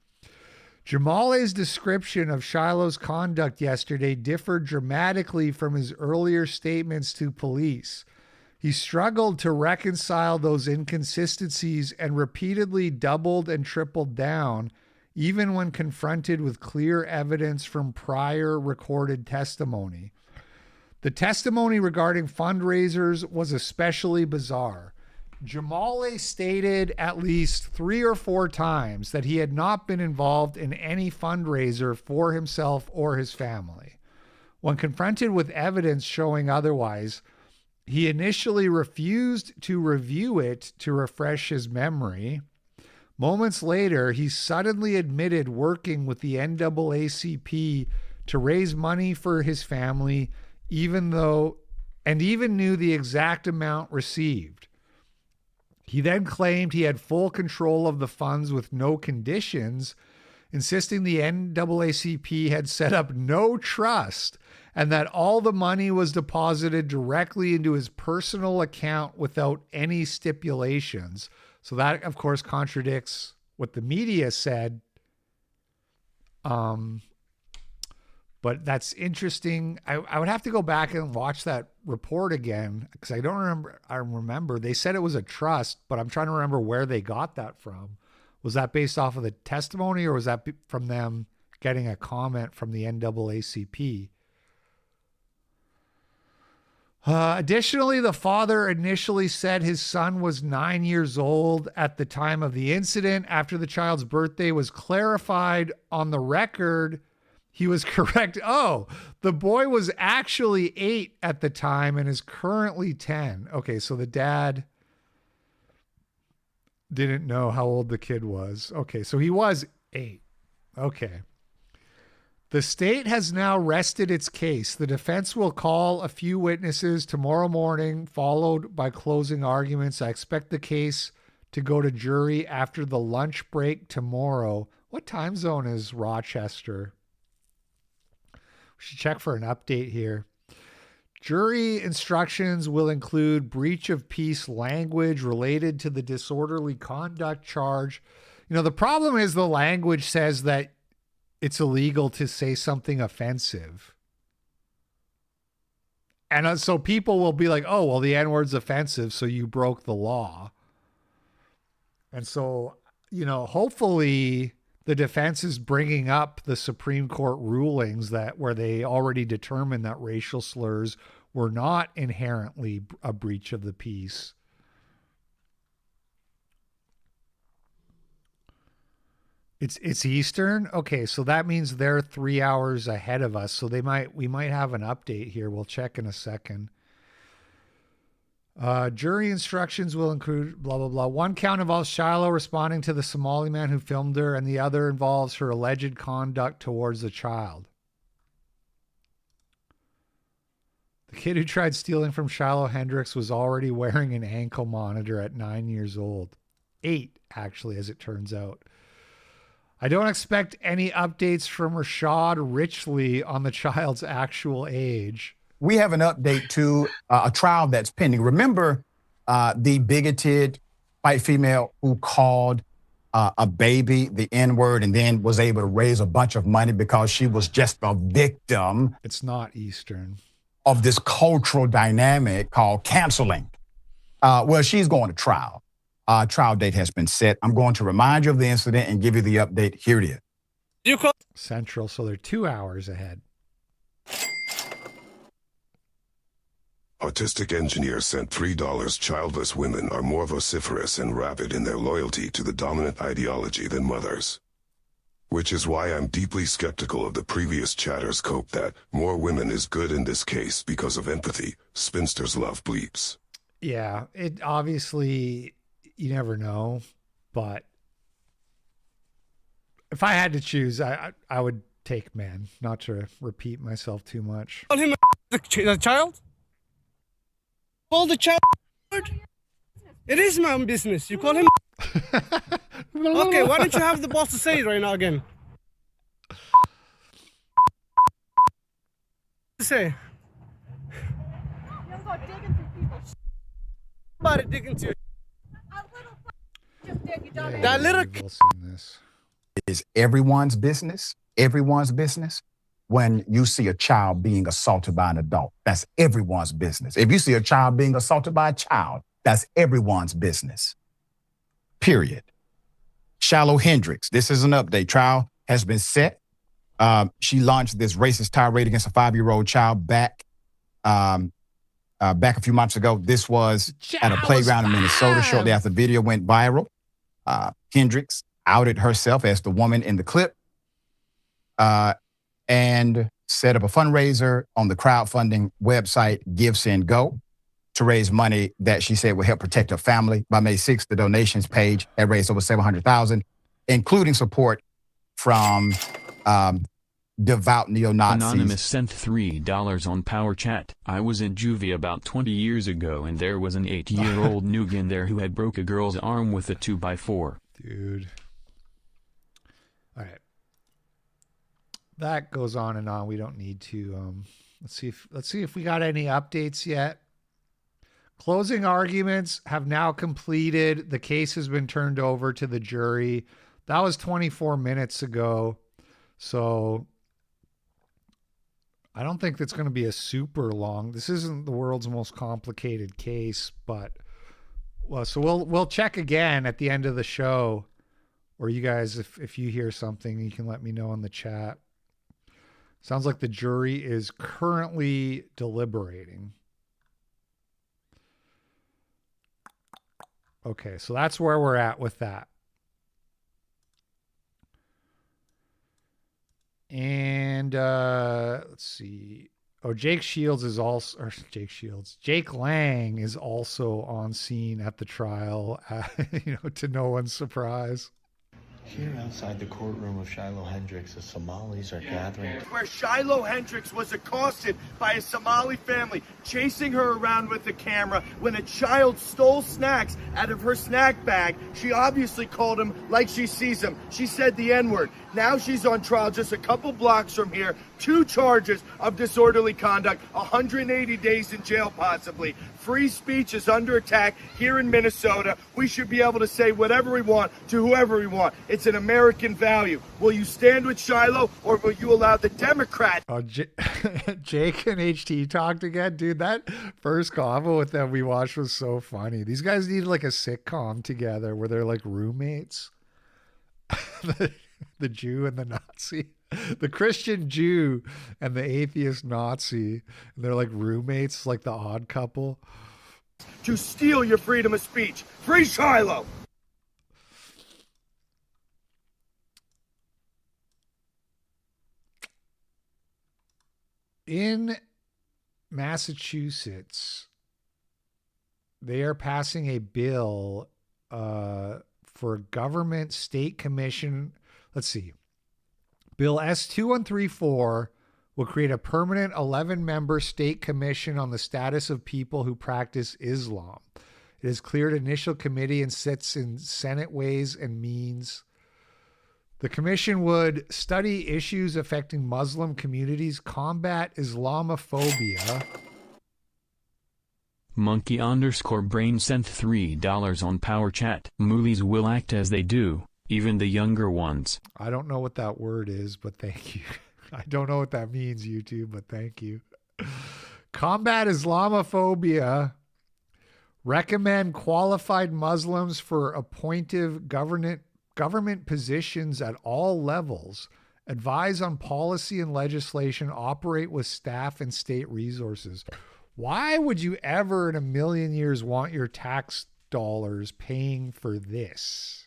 Jamale's description of Shiloh's conduct yesterday differed dramatically from his earlier statements to police. He struggled to reconcile those inconsistencies and repeatedly doubled and tripled down, even when confronted with clear evidence from prior recorded testimony. The testimony regarding fundraisers was especially bizarre. Jamale stated at least 3 or 4 times that he had not been involved in any fundraiser for himself or his family. When confronted with evidence showing otherwise, he initially refused to review it to refresh his memory, Moments later, he suddenly admitted working with the NAACP to raise money for his family, even knew the exact amount received. He then claimed he had full control of the funds with no conditions, insisting the NAACP had set up no trust and that all the money was deposited directly into his personal account without any stipulations. So that, of course, contradicts what the media said. But that's interesting. I would have to go back and watch that report again because I don't remember. I remember they said it was a trust, but I'm trying to remember where they got that from. Was that based off of the testimony or was that from them getting a comment from the NAACP? Additionally, the father initially said his son was 9 years old at the time of the incident. After the child's birthday was clarified on the record, he was correct. Oh, the boy was actually 8 at the time and is currently 10. Okay, so the dad didn't know how old the kid was. Okay, so he was 8. Okay. The state has now rested its case. The defense will call a few witnesses tomorrow morning, followed by closing arguments. I expect the case to go to jury after the lunch break tomorrow. What time zone is Rochester? We should check for an update here. Jury instructions will include breach of peace language related to the disorderly conduct charge. You know, the problem is the language says that it's illegal to say something offensive. And so people will be like, oh, well, the N-word's offensive, so you broke the law. And so, you know, hopefully the defense is bringing up the Supreme Court rulings that where they already determined that racial slurs were not inherently a breach of the peace. It's Eastern. Okay, so that means they're 3 hours ahead of us. So we might have an update here. We'll check in a second. Jury instructions will include blah, blah, blah. One count involves Shiloh responding to the Somali man who filmed her, and the other involves her alleged conduct towards the child. The kid who tried stealing from Shiloh Hendrix was already wearing an ankle monitor at 9 years old. 8, actually, as it turns out. I don't expect any updates from Rashad Richley on the child's actual age. We have an update to a trial that's pending. Remember the bigoted white female who called a baby the N-word and then was able to raise a bunch of money because she was just a victim. It's not Eastern. Of this cultural dynamic called canceling. Well, she's going to trial. Trial date has been set. I'm going to remind you of the incident and give you the update. Here it is. Central, so they're 2 hours ahead. Autistic engineer sent $3. Childless women are more vociferous and rapid in their loyalty to the dominant ideology than mothers. Which is why I'm deeply skeptical of the previous chatter's cope that more women is good in this case because of empathy. Spinsters love bleeps. Yeah, it obviously... You never know, but if I had to choose, I would take men, not to repeat myself too much. Call him the child? Call the child? It is my own business. You call him? Okay, why don't you have the boss to say it right now again? Say. Somebody dig into it. That little is everyone's business. Everyone's business. When you see a child being assaulted by an adult, that's everyone's business. If you see a child being assaulted by a child, that's everyone's business. Period. Shiloh Hendrix. This is an update. Trial has been set. She launched this racist tirade against a 5-year-old child back a few months ago. This was at a playground in Minnesota shortly after the video went viral. Hendrix outed herself as the woman in the clip and set up a fundraiser on the crowdfunding website Give, Send, Go. to raise money that she said would help protect her family. By May 6th, the donations page had raised over $700,000, including support from devout neo-Nazis. Anonymous sent $3 on Power Chat. I was in juvie about 20 years ago, and there was an 8-year-old noog in there who had broke a girl's arm with a 2x4. Dude. All right. That goes on and on. We don't need to. Let's see if we got any updates yet. Closing arguments have now completed. The case has been turned over to the jury. That was 24 minutes ago. So I don't think that's going to be a super long. This isn't the world's most complicated case, but so we'll check again at the end of the show, or you guys, if you hear something, you can let me know in the chat. Sounds like the jury is currently deliberating. Okay, so that's where we're at with that. And let's see. Oh, Jake Lang is also on scene at the trial, to no one's surprise. Here outside the courtroom of Shiloh Hendrix, the Somalis are gathering. Where Shiloh Hendrix was accosted by a Somali family, chasing her around with the camera. When a child stole snacks out of her snack bag, she obviously called him like she sees him. She said the N-word. Now she's on trial just a couple blocks from here. 2 charges of disorderly conduct, 180 days in jail possibly. Free speech is under attack here in Minnesota. We should be able to say whatever we want to whoever we want. It's an American value. Will you stand with Shiloh, or will you allow the Democrat? Oh, Jake and HT talked again. Dude, that first convo with them we watched was so funny. These guys need like a sitcom together where they're like roommates. The Jew and the Nazi. The Christian Jew and the atheist Nazi. And they're like roommates, like the Odd Couple. To steal your freedom of speech. Free Shiloh! In Massachusetts, they are passing a bill for a government state commission. Let's see. Bill S2134 will create a permanent 11-member state commission on the status of people who practice Islam. It has cleared initial committee and sits in Senate Ways and Means. The commission would study issues affecting Muslim communities, combat Islamophobia. Monkey_brain sent $3 on Power Chat. Moolies will act as they do, even the younger ones. I don't know what that word is, but thank you. I don't know what that means, YouTube, but thank you. Combat Islamophobia. Recommend qualified Muslims for appointive government positions at all levels. Advise on policy and legislation. Operate with staff and state resources. Why would you ever in a million years want your tax dollars paying for this?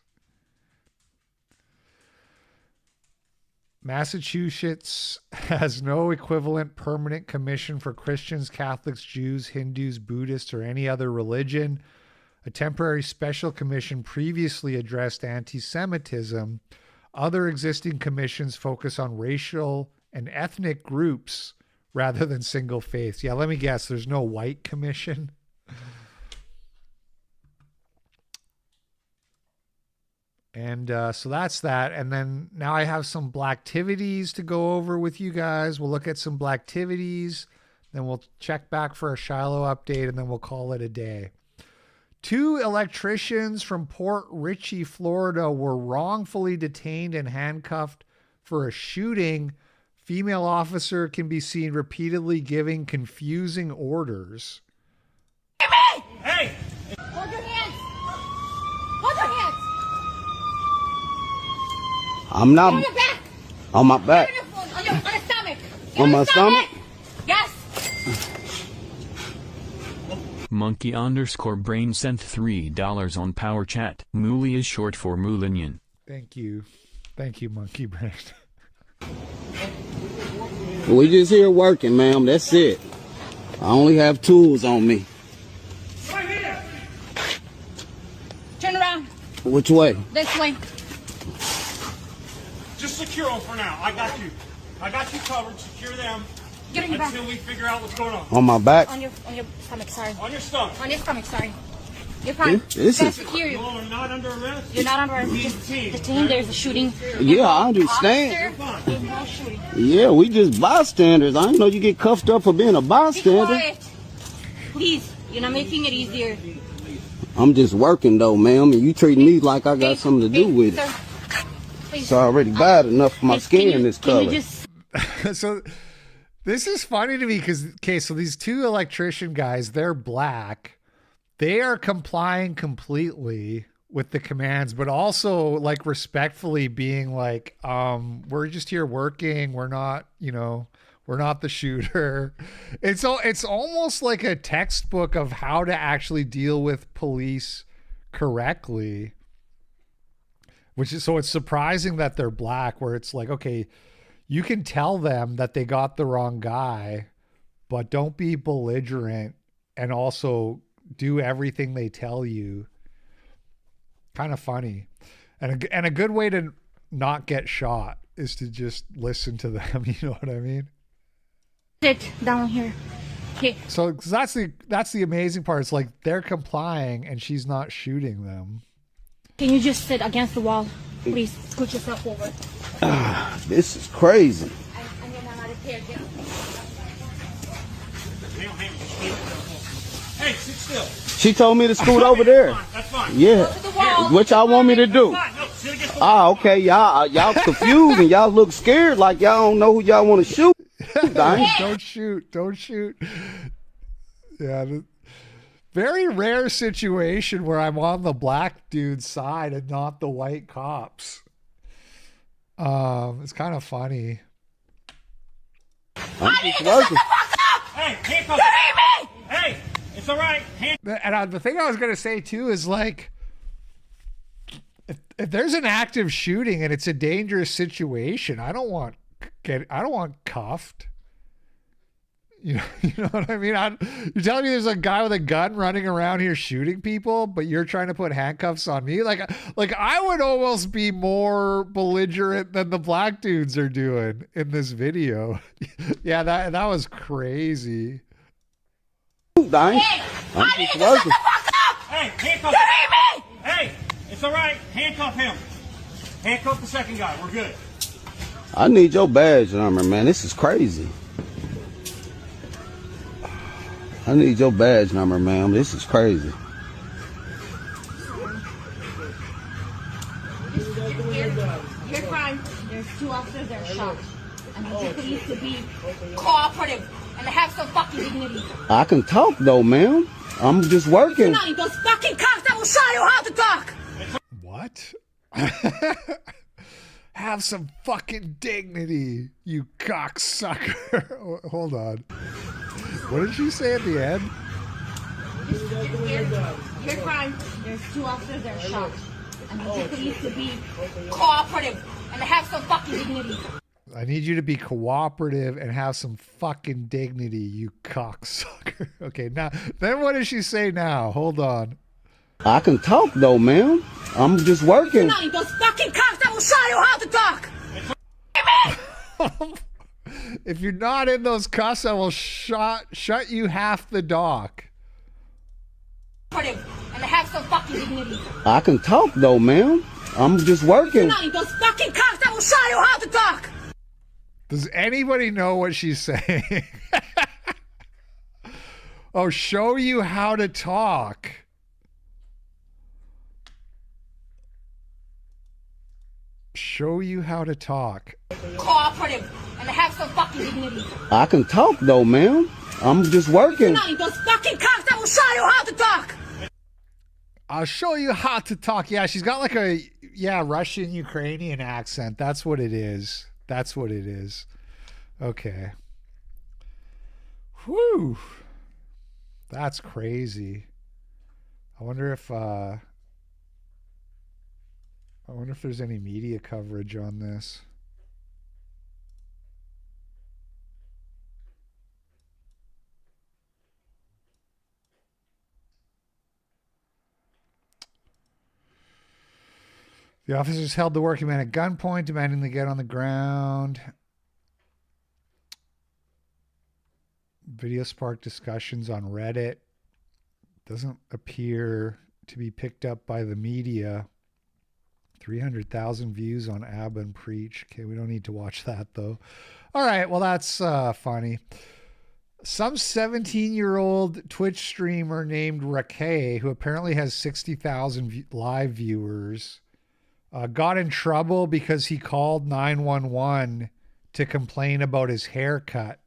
Massachusetts has no equivalent permanent commission for Christians, Catholics, Jews, Hindus, Buddhists, or any other religion. A temporary special commission previously addressed anti-Semitism. Other existing commissions focus on racial and ethnic groups rather than single faiths. Yeah, let me guess. There's no white commission. And so that's that. And then now I have some Blacktivities to go over with you guys. We'll look at some Blacktivities. Then we'll check back for a Shiloh update, and then we'll call it a day. 2 electricians from Port Richey, Florida were wrongfully detained and handcuffed for a shooting. Female officer can be seen repeatedly giving confusing orders. Hey! Hold your hands! Hold your hands! I'm not. On your back! On my back. On your stomach! On my stomach? Yes! Monkey_brain sent $3 on Power Chat. Mooly is short for Moulinian. Thank you. Thank you, Monkey Brain. We just here working, ma'am. That's it. I only have tools on me. Which way? This way. Just secure them for now. I got you. I got you covered. Secure them. Get on your back. Until we figure out what's going on. On my back? On your stomach, sorry. On your stomach. On your stomach, sorry. You're fine. This is... Secure you. You all are not under arrest? You're not under arrest. Just detained. There's a shooting. Yeah, I understand. Officer, no shooting. Yeah, we just bystanders. I didn't know you get cuffed up for being a Be bystander. quiet. Please, you're not making it easier. I'm just working though, ma'am, and you treat me like I got something to do with it. Sir, please. It's already bad enough for my skin this color. So this is funny to me because, okay, so these two electrician guys, they're black. They are complying completely with the commands, but also like respectfully being like, we're just here working. We're not, we're not the shooter. It's almost like a textbook of how to actually deal with police correctly, which is, so it's surprising that they're black, where it's like, okay, you can tell them that they got the wrong guy, but don't be belligerent and also do everything they tell you. Kind of funny. And a good way to not get shot is to just listen to them. You know what I mean? Sit down here. Okay. So that's the amazing part. It's like they're complying and she's not shooting them. Can you just sit against the wall? Please scoot yourself over. This is crazy. And then I'm out of here again. Hey, sit still. She told me to scoot over there. That's fine. Yeah. What y'all want me to do? Okay, y'all confused and y'all look scared like y'all don't know who y'all want to shoot. Don't shoot. Yeah. Very rare situation where I'm on the black dude's side and not the white cops. It's kind of funny. I'm just working. Hey, handcuff. Hey, it's all right. And the thing I was going to say too is like, if there's an active shooting and it's a dangerous situation, I don't want cuffed. You know what I mean? You're telling me there's a guy with a gun running around here shooting people, but you're trying to put handcuffs on me? Like I would almost be more belligerent than the black dudes are doing in this video. Yeah, that was crazy. I'm just working. Hey, handcuff. Hey, it's all right. Handcuff him. Handcuff the second guy. We're good. I need your badge number, man. This is crazy. I need your badge number, ma'am. This is crazy. You're fine. There's two officers that are shot. I need you police to be cooperative and have some fucking dignity. I can talk though, ma'am. I'm just working. Not those fucking cops that will show you how to talk. What? Have some fucking dignity, you cocksucker. Hold on. What did she say at the end? You're fine. There's two officers that are shot. I need you police to be cooperative and have some fucking dignity. I need you to be cooperative and have some fucking dignity, you cocksucker. Okay, now, then what does she say now? Hold on. I can talk though, ma'am. I'm just working. Not those fucking cops that will show you how to talk. If you're not in those cuffs, I will shut you half the dock. And have some fucking dignity. I can talk though, ma'am. I'm just working. Not those fucking cops that will show you how to talk. Does anybody know what she's saying? Oh, show you how to talk. Show you how to talk. Cooperative and have some fucking dignity. I can talk though, ma'am. I'm just working. Not those fucking cops that will show you how to talk. I'll show you how to talk. Yeah, she's got like a Russian Ukrainian accent. That's what it is. That's what it is. Okay. Whew. That's crazy. I wonder if there's any media coverage on this. The officers held the working man at gunpoint, demanding they get on the ground. Video sparked discussions on Reddit. Doesn't appear to be picked up by the media. 300,000 views on Ab and Preach. Okay, we don't need to watch that though. All right, well that's funny. Some 17-year-old Twitch streamer named Rakay, who apparently has 60,000 live viewers, got in trouble because he called 911 to complain about his haircut.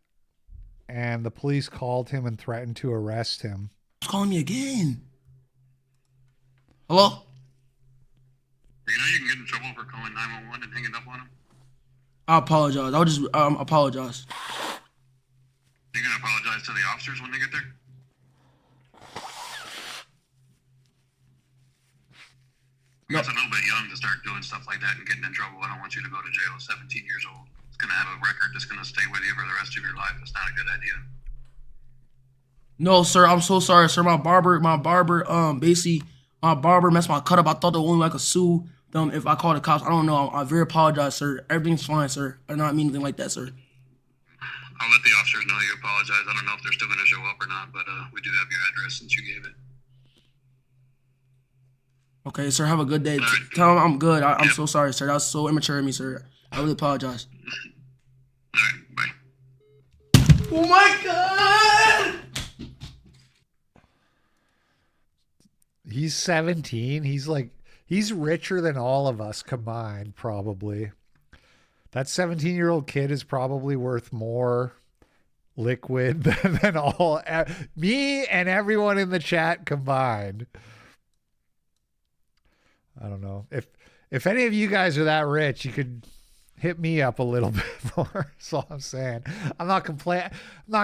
And the police called him and threatened to arrest him. He's calling me again. Hello? You know you can get in trouble for calling 911 and hanging up on them? I apologize. I'll just apologize. You gonna apologize to the officers when they get there? It's a little bit young to start doing stuff like that and getting in trouble. I don't want you to go to jail at 17 years old. It's gonna have a record that's gonna stay with you for the rest of your life. It's not a good idea. No, sir. I'm so sorry, sir. My barber, basically, my barber messed my cut up. I thought they only like a sue them if I called the cops. I don't know. I very apologize, sir. Everything's fine, sir. I did not mean anything like that, sir. I'll let the officers know you apologize. I don't know if they're still gonna show up or not, but we do have your address since you gave it. Okay, sir. Have a good day. Tell them I'm good. I'm so sorry, sir. That was so immature of me, sir. I really apologize. All right, bye. Oh my God! He's 17. He's richer than all of us combined, probably. That 17-year-old kid is probably worth more liquid than all me and everyone in the chat combined. I don't know. If any of you guys are that rich, you could hit me up a little bit more. That's all I'm saying. I'm not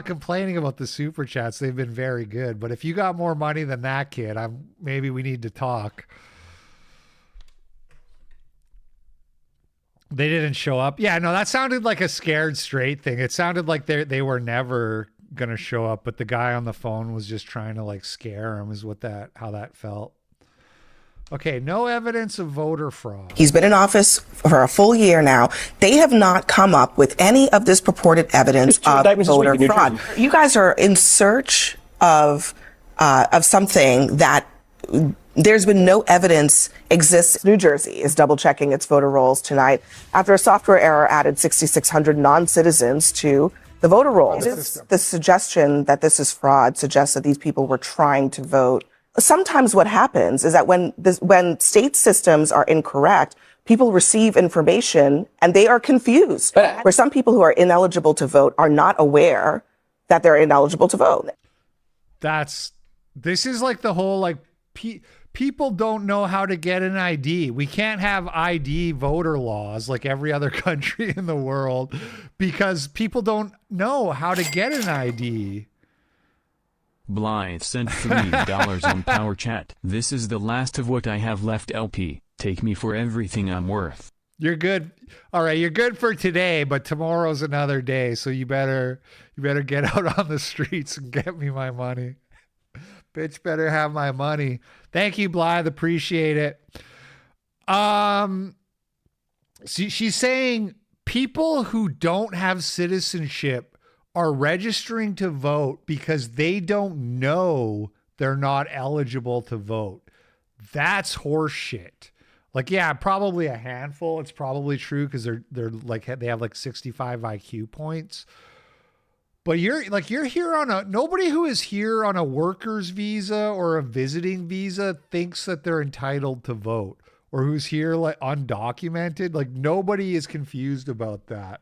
complaining about the super chats. They've been very good. But if you got more money than that kid, maybe we need to talk. They didn't show up. Yeah, no, that sounded like a scared straight thing. It sounded like they were never gonna show up, but the guy on the phone was just trying to like scare him, is how that felt. Okay, no evidence of voter fraud. He's been in office for a full year now. They have not come up with any of this purported evidence of voter fraud. You guys are in search of something that there's been no evidence exists. New Jersey is double checking its voter rolls tonight after a software error added 6,600 non-citizens to the voter rolls. The suggestion that this is fraud suggests that these people were trying to vote. Sometimes what happens is that when state systems are incorrect, people receive information and they are confused. Where some people who are ineligible to vote are not aware that they're ineligible to vote. This is like the whole people don't know how to get an ID. We can't have ID voter laws like every other country in the world because people don't know how to get an ID. Blythe sent $3 on Power Chat. This is the last of what I have left, LP. Take me for everything I'm worth. You're good. All right, you're good for today, but tomorrow's another day, so you better get out on the streets and get me my money. Bitch better have my money. Thank you, Blythe. Appreciate it. She's saying people who don't have citizenship are registering to vote because they don't know they're not eligible to vote. That's horse shit. Like, yeah, probably a handful. It's probably true because they have like 65 IQ points. But you're here nobody who is here on a worker's visa or a visiting visa thinks that they're entitled to vote, or who's here like undocumented. Like, nobody is confused about that.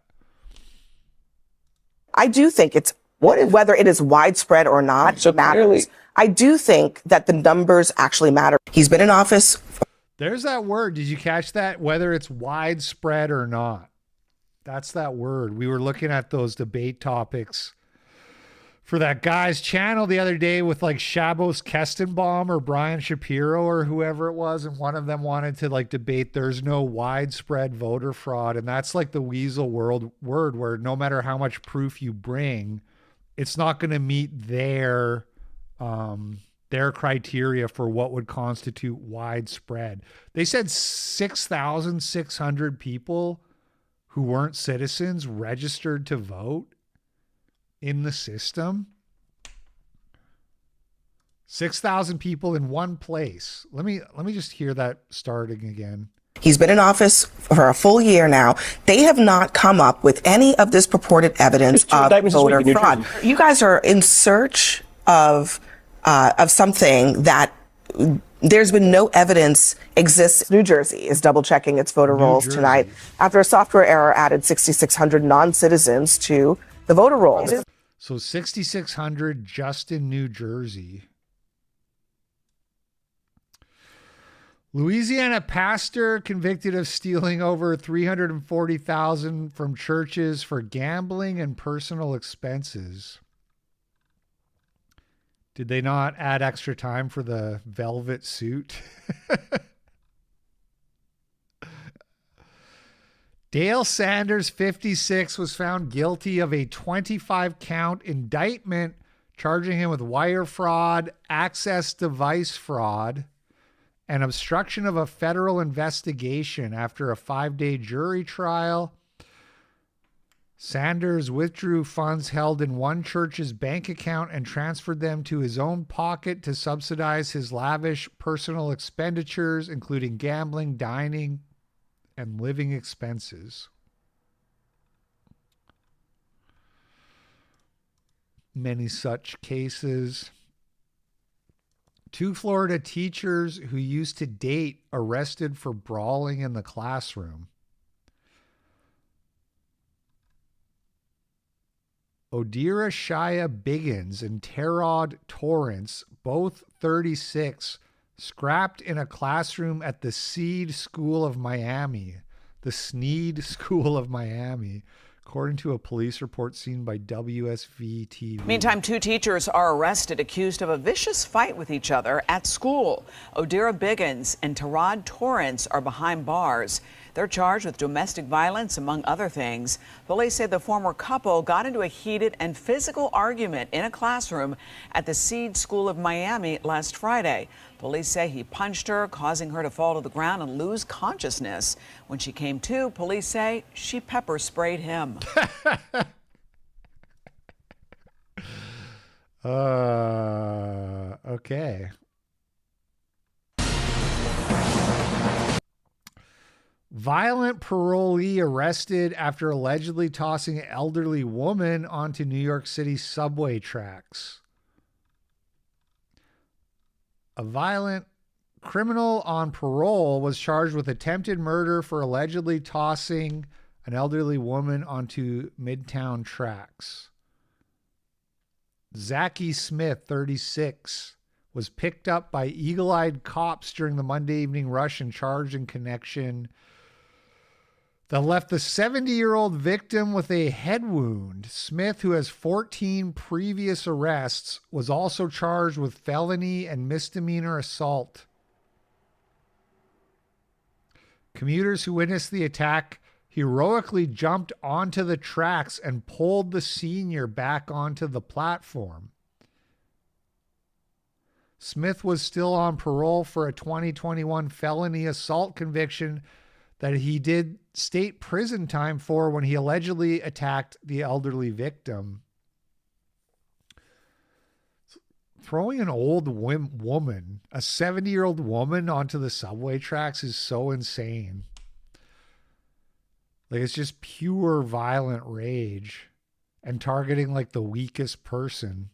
I do think whether it is widespread or not matters. I do think that the numbers actually matter. He's been in office. There's that word. Did you catch that? Whether it's widespread or not. That's that word. We were looking at those debate topics for that guy's channel the other day with like Shabos Kestenbaum or Brian Shapiro or whoever it was. And one of them wanted to like debate there's no widespread voter fraud. And that's like the weasel word where no matter how much proof you bring, it's not going to meet their their criteria for what would constitute widespread. They said 6,600 people who weren't citizens registered to vote in the system. 6,000 people in one place. Let me just hear that starting again. He's been in office for a full year now. They have not come up with any of this purported evidence of voter fraud. You guys are in search of something that there's been no evidence exists. New Jersey is double checking its voter rolls tonight after a software error added 6,600 non-citizens to the voter rolls. So 6,600 just in New Jersey. Louisiana pastor convicted of stealing over $340,000 from churches for gambling and personal expenses. Did they not add extra time for the velvet suit? Dale Sanders, 56, was found guilty of a 25-count indictment charging him with wire fraud, access device fraud, and obstruction of a federal investigation after a 5-day jury trial. Sanders withdrew funds held in one church's bank account and transferred them to his own pocket to subsidize his lavish personal expenditures, including gambling, dining, and living expenses. Many such cases. 2 Florida teachers who used to date arrested for brawling in the classroom. Odira Shia Biggins and Terod Torrance, both 36, scrapped in a classroom at the Sneed School of Miami. The Sneed School of Miami, according to a police report seen by WSV-TV. Meantime, 2 teachers are arrested accused of a vicious fight with each other at school. Odira Biggins and Terod Torrance are behind bars. They're charged with domestic violence, among other things. Police say the former couple got into a heated and physical argument in a classroom at the Sneed School of Miami last Friday. Police say he punched her, causing her to fall to the ground and lose consciousness. When she came to, police say she pepper sprayed him. Okay. Violent parolee arrested after allegedly tossing an elderly woman onto New York City subway tracks. A violent criminal on parole was charged with attempted murder for allegedly tossing an elderly woman onto Midtown tracks. Zachy Smith, 36, was picked up by eagle-eyed cops during the Monday evening rush and charged in connection that left the 70-year-old victim with a head wound. Smith, who has 14 previous arrests, was also charged with felony and misdemeanor assault. Commuters who witnessed the attack heroically jumped onto the tracks and pulled the senior back onto the platform. Smith was still on parole for a 2021 felony assault conviction that he did state prison time for when he allegedly attacked the elderly victim. Throwing an old woman, a 70-year-old woman, onto the subway tracks is so insane. Like, it's just pure violent rage and targeting like the weakest person.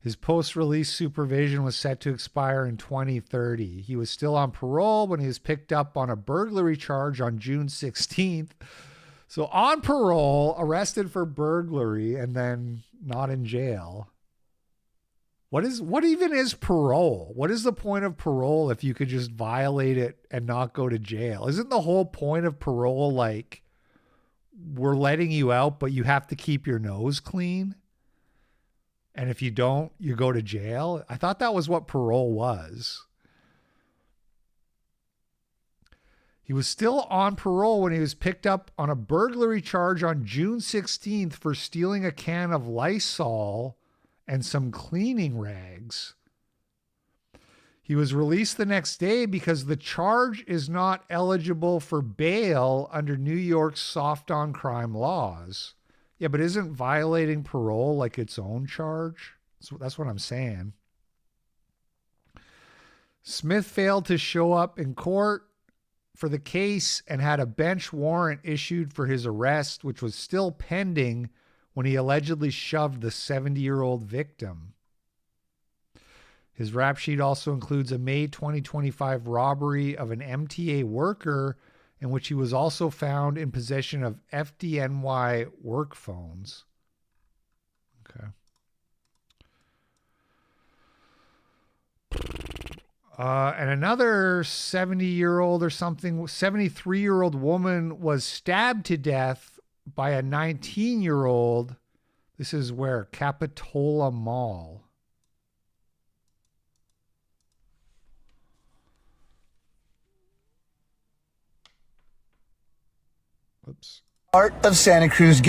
His post-release supervision was set to expire in 2030. He was still on parole when he was picked up on a burglary charge on June 16th. So on parole, arrested for burglary, and then not in jail. What even is parole? What is the point of parole if you could just violate it and not go to jail? Isn't the whole point of parole like, we're letting you out, but you have to keep your nose clean? And if you don't, you go to jail? I thought that was what parole was. He was still on parole when he was picked up on a burglary charge on June 16th for stealing a can of Lysol and some cleaning rags. He was released the next day because the charge is not eligible for bail under New York's soft on crime laws. Yeah, but isn't violating parole like its own charge? That's what I'm saying. Smith failed to show up in court for the case and had a bench warrant issued for his arrest, which was still pending when he allegedly shoved the 70-year-old victim. His rap sheet also includes a May 2025 robbery of an MTA worker in which he was also found in possession of FDNY work phones. Okay. And another 70-year-old or something, 73-year-old woman was stabbed to death by a 19-year-old. This is where? Capitola Mall. Oops. Art of Santa Cruz.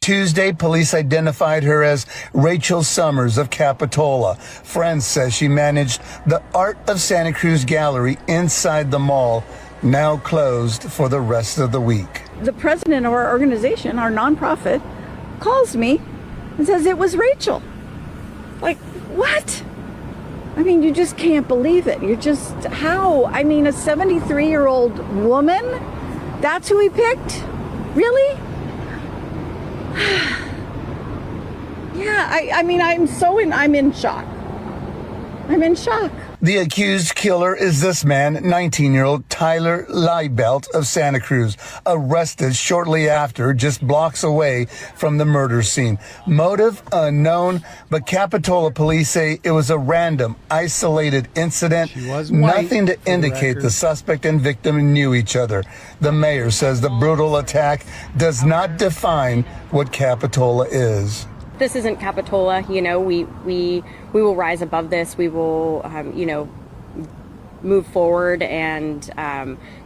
Tuesday, police identified her as Rachel Summers of Capitola. Friends says she managed the Art of Santa Cruz gallery inside the mall, now closed for the rest of the week. The president of our organization, our nonprofit, calls me and says it was Rachel. Like, what? I mean, you just can't believe it. You're just, how? I mean, a 73-year-old woman? That's who he picked? Really? Yeah, I mean, I'm in shock. I'm in shock. The accused killer is this man, 19-year-old Tyler Liebelt of Santa Cruz, arrested shortly after, just blocks away from the murder scene. Motive unknown, but Capitola police say it was a random, isolated incident. Nothing to indicate the suspect and victim knew each other. The mayor says the brutal attack does not define what Capitola is. This isn't Capitola, you know, we will rise above this. We will, move forward and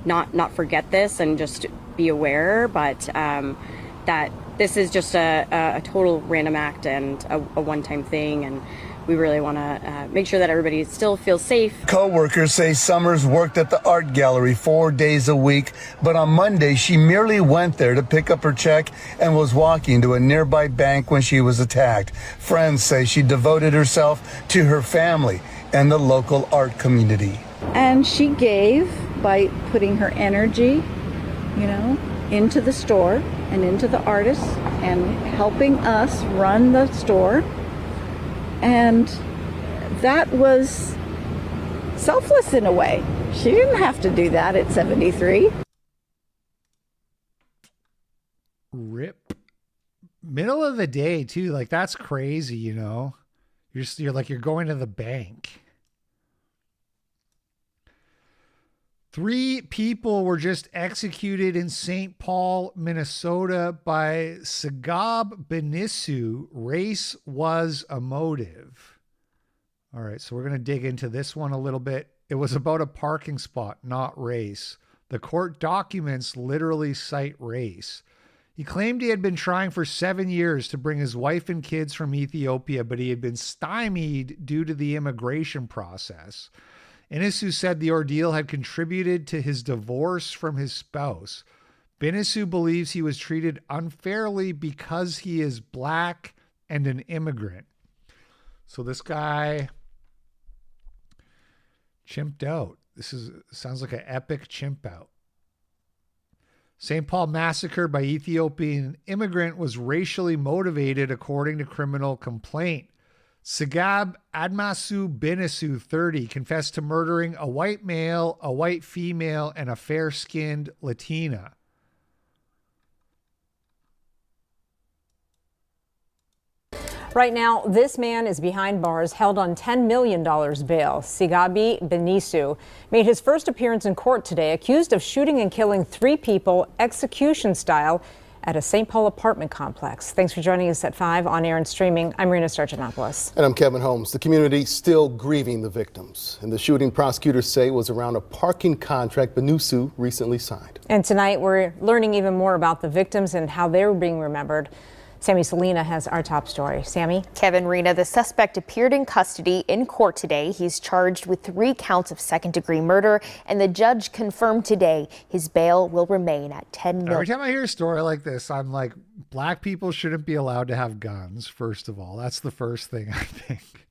not forget this and just be aware, but that this is just a total random act and a one-time thing, and we really want to make sure that everybody still feels safe. Co-workers say Summers worked at the art gallery 4 days a week, but on Monday she merely went there to pick up her check and was walking to a nearby bank when she was attacked. Friends say she devoted herself to her family and the local art community. And she gave by putting her energy, into the store and into the artists and helping us run the store. And that was selfless in a way. She didn't have to do that at 73. Rip. Middle of the day too. Like, that's crazy, You're like, you're going to the bank. 3 people were just executed in St. Paul, Minnesota by Sagab Benisu. Race was a motive. All right, so we're going to dig into this one a little bit. It was about a parking spot, not race. The court documents literally cite race. He claimed he had been trying for 7 years to bring his wife and kids from Ethiopia, but he had been stymied due to the immigration process. Benisu said the ordeal had contributed to his divorce from his spouse. Benisu believes he was treated unfairly because he is black and an immigrant. So this guy chimped out. Sounds like an epic chimp out. St. Paul massacre by Ethiopian immigrant was racially motivated, according to criminal complaint. Sagab Admasu Benisu, 30, confessed to murdering a white male, a white female, and a fair-skinned Latina. Right now, this man is behind bars, held on $10 million bail. Sigabi Benisu made his first appearance in court today, accused of shooting and killing 3 people execution style at a St. Paul apartment complex. Thanks for joining us at 5 on air and streaming. I'm Rena Sargentopoulos. And I'm Kevin Holmes. The community still grieving the victims. And the shooting, prosecutors say, was around a parking contract Benisu recently signed. And tonight we're learning even more about the victims and how they were being remembered. Sammy Salina has our top story. Sammy? Kevin, Rena, the suspect appeared in custody in court today. He's charged with 3 counts of second-degree murder, and the judge confirmed today his bail will remain at $10 million. Every time I hear a story like this, I'm like, black people shouldn't be allowed to have guns, first of all. That's the first thing I think.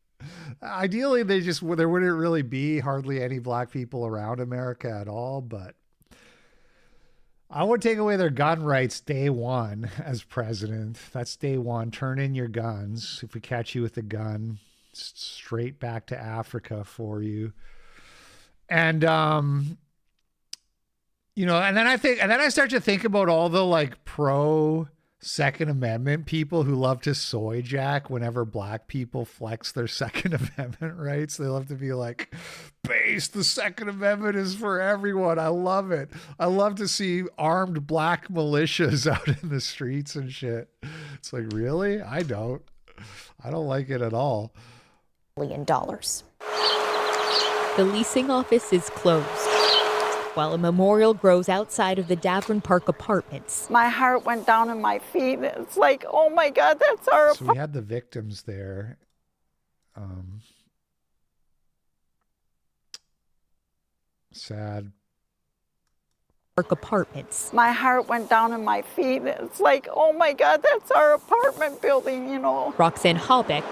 Ideally, there wouldn't really be hardly any black people around America at all, but I would take away their gun rights day one as president. That's day one. Turn in your guns. If we catch you with a gun, straight back to Africa for you. And, and then I start to think about all the like pro Second Amendment people who love to soy jack whenever black people flex their Second Amendment rights. They love to be like, base, the Second Amendment is for everyone. I love it. I love to see armed black militias out in the streets and shit. It's like, really? I don't like it at all. $1 million. The leasing office is closed, while a memorial grows outside of the Davern Park apartments. My heart went down in my feet. It's like, oh my God, that's our So we had the victims there. Sad. Park apartments. My heart went down in my feet. It's like, oh my God, that's our apartment building, you know. Roxanne Halbeck,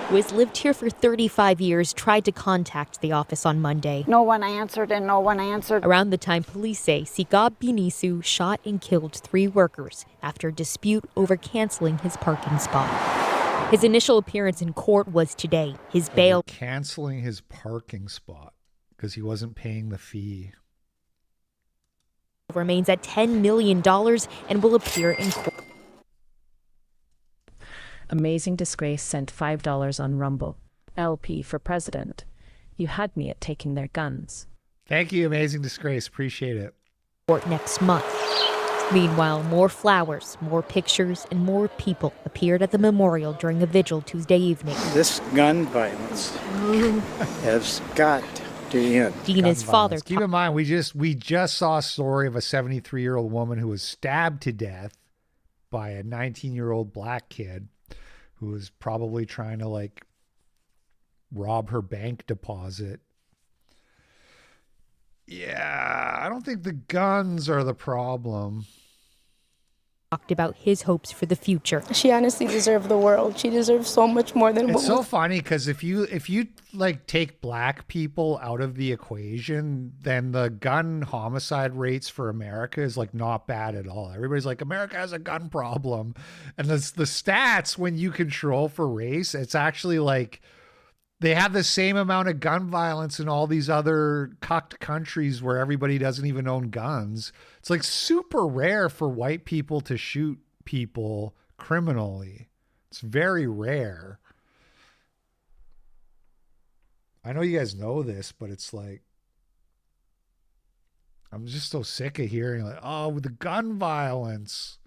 who has lived here for 35 years, tried to contact the office on Monday. No one answered and no one answered. Around the time police say Sigab Benisu shot and killed 3 workers after a dispute over canceling his parking spot. His initial appearance in court was today. His bail Canceling his parking spot because he wasn't paying the fee. Remains at $10 million and will appear in court. Amazing Disgrace sent $5 on Rumble. LP for president. You had me at taking their guns. Thank you, Amazing Disgrace. Appreciate it. Court next month. Meanwhile, more flowers, more pictures, and more people appeared at the memorial during a vigil Tuesday evening. This gun violence has got to end. Dina's father. Keep in mind, we just saw a story of a 73-year-old woman who was stabbed to death by a 19-year-old black kid who was probably trying to like rob her bank deposit. Yeah, I don't think the guns are the problem. Talked about his hopes for the future. She honestly deserved the world. She deserves so much more than It's so funny because if you like take black people out of the equation, then the gun homicide rates for America is like not bad at all. Everybody's like, America has a gun problem. And the stats when you control for race, it's actually like they have the same amount of gun violence in all these other cucked countries where everybody doesn't even own guns. It's like super rare for white people to shoot people criminally. It's very rare. I know you guys know this, but it's like, I'm just so sick of hearing like, oh, the gun violence.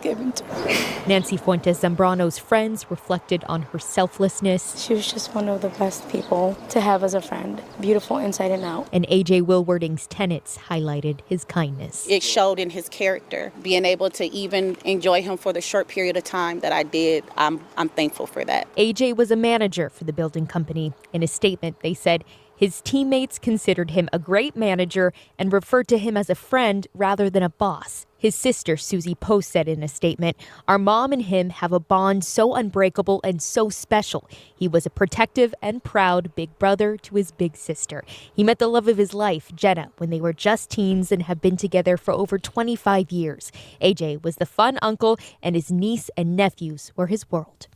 Given to her. Nancy Fuentes Zambrano's friends reflected on her selflessness. She was just one of the best people to have as a friend. Beautiful inside and out. And A.J. Wilwarding's tenets highlighted his kindness. It showed in his character. Being able to even enjoy him for the short period of time that I did, I'm thankful for that. A.J. was a manager for the building company. In a statement, they said his teammates considered him a great manager and referred to him as a friend rather than a boss. His sister, Susie Post, said in a statement, "Our mom and him have a bond so unbreakable and so special. He was a protective and proud big brother to his big sister. He met the love of his life, Jenna, when they were just teens and have been together for over 25 years. AJ was the fun uncle, and his niece and nephews were his world."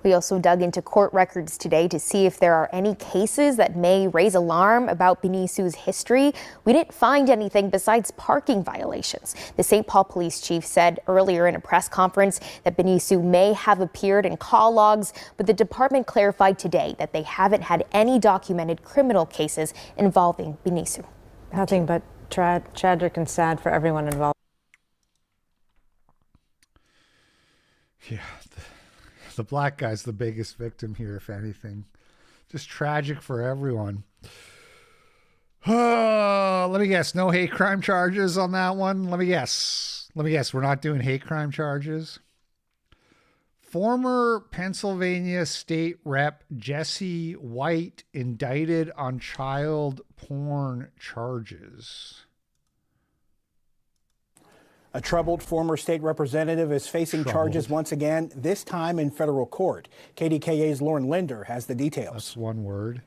We also dug into court records today to see if there are any cases that may raise alarm about Benisu's history. We didn't find anything besides parking violations. The St. Paul police chief said earlier in a press conference that Benisu may have appeared in call logs, but the department clarified today that they haven't had any documented criminal cases involving Benisu. Nothing but tragic and sad for everyone involved. Yeah, the black guy's the biggest victim here, if anything. Just tragic for everyone. Let me guess. No hate crime charges on that one. Let me guess. We're not doing hate crime charges. Former Pennsylvania State Rep Jesse White indicted on child porn charges. A troubled former state representative is facing charges once again, this time in federal court. KDKA's Lauren Linder has the details. That's one word.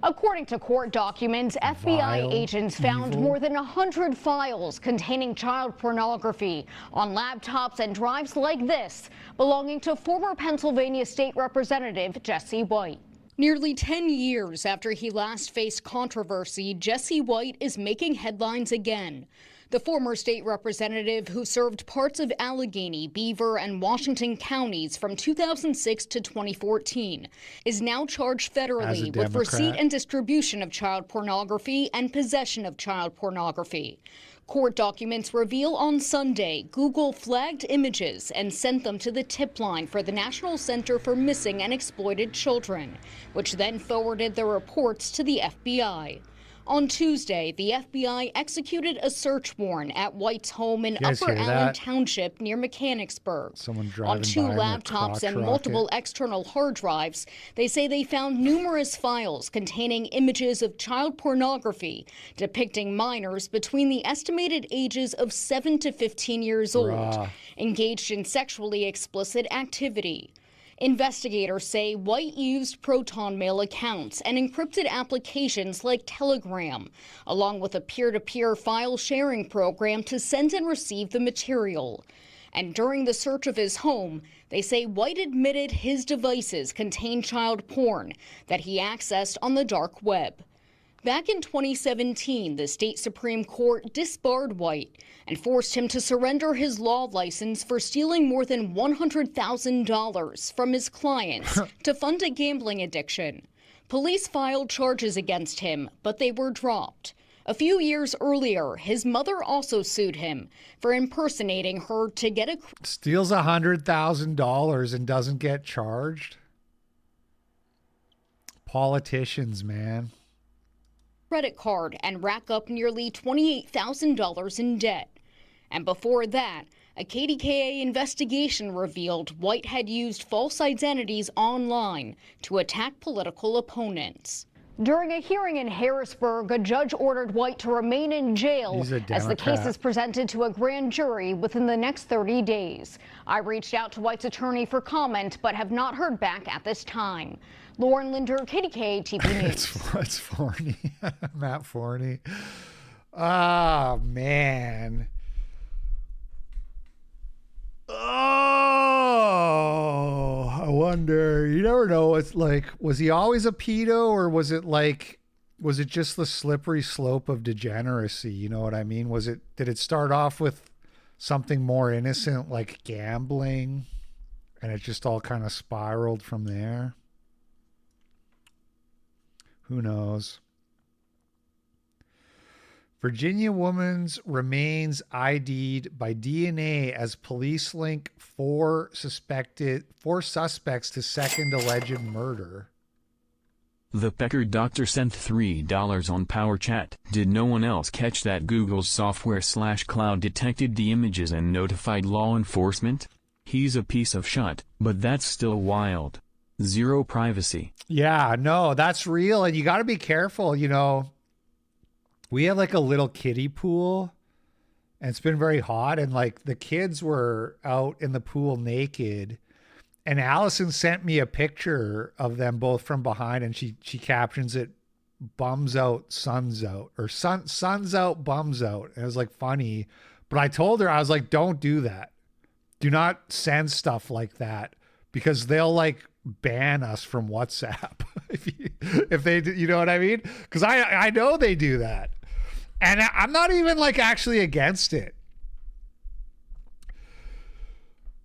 According to court documents, FBI agents found more than 100 files containing child pornography on laptops and drives like this, belonging to former Pennsylvania State Representative Jesse White. Nearly 10 years after he last faced controversy, Jesse White is making headlines again. The former state representative, who served parts of Allegheny, Beaver, and Washington counties from 2006 to 2014, is now charged federally with receipt and distribution of child pornography and possession of child pornography. Court documents reveal on Sunday Google flagged images and sent them to the tip line for the National Center for Missing and Exploited Children, which then forwarded the reports to the FBI. On Tuesday, the FBI executed a search warrant at White's home in Upper Allen Township near Mechanicsburg. On 2 laptops and multiple external hard drives, they say they found numerous files containing images of child pornography depicting minors between the estimated ages of 7 to 15 years old, engaged in sexually explicit activity. Investigators say White used Proton Mail accounts and encrypted applications like Telegram, along with a peer-to-peer file sharing program to send and receive the material. And during the search of his home, they say White admitted his devices contained child porn that he accessed on the dark web. Back in 2017, the state Supreme Court disbarred White and forced him to surrender his law license for stealing more than $100,000 from his clients to fund a gambling addiction. Police filed charges against him, but they were dropped. A few years earlier, his mother also sued him for impersonating her to get a... Steals $100,000 and doesn't get charged? Politicians, man. Credit card and rack up nearly $28,000 in debt. And before that, a KDKA investigation revealed White had used false identities online to attack political opponents. During a hearing in Harrisburg, a judge ordered White to remain in jail as the case is presented to a grand jury within the next 30 days. I reached out to White's attorney for comment, but have not heard back at this time. Lauren Linder, KDKA TV News. It's Forney. Matt Forney. Oh, man. Oh, I wonder. You never know. It's like, was he always a pedo, or was it just the slippery slope of degeneracy? You know what I mean? Did it start off with something more innocent like gambling, and it just all kind of spiraled from there? Who knows? Virginia woman's remains ID'd by DNA as police link four suspects to second alleged murder. The Pecker doctor sent $3 on Power Chat. Did no one else catch that Google's software/cloud detected the images and notified law enforcement? He's a piece of shit, but that's still wild. Zero privacy. Yeah, no, that's real. And you got to be careful. You know, we had like a little kiddie pool, and it's been very hot. And like the kids were out in the pool naked, and Allison sent me a picture of them both from behind, and she captions it, bums out, sun's out, or sun's out, bums out. And it was like funny, but I told her, I was like, don't do that. Do not send stuff like that, because they'll like ban us from WhatsApp if they do, you know what I mean? Because I know they do that, and I'm not even like actually against it,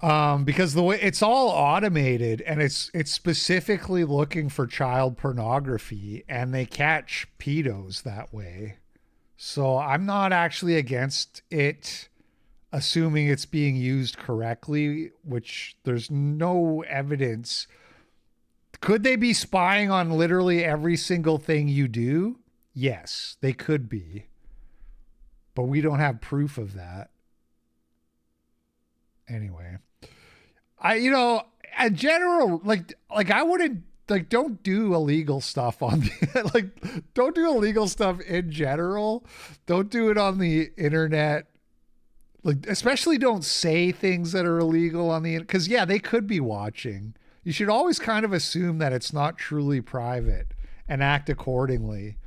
because the way it's all automated, and it's specifically looking for child pornography, and they catch pedos that way. So I'm not actually against it, assuming it's being used correctly, which there's no evidence. Could they be spying on literally every single thing you do? Yes, they could be. But we don't have proof of that. Anyway, in general, like I wouldn't, like, don't do illegal stuff on the, don't do illegal stuff in general. Don't do it on the internet. Like, especially don't say things that are illegal on the, because yeah, they could be watching. You should always kind of assume that it's not truly private and act accordingly.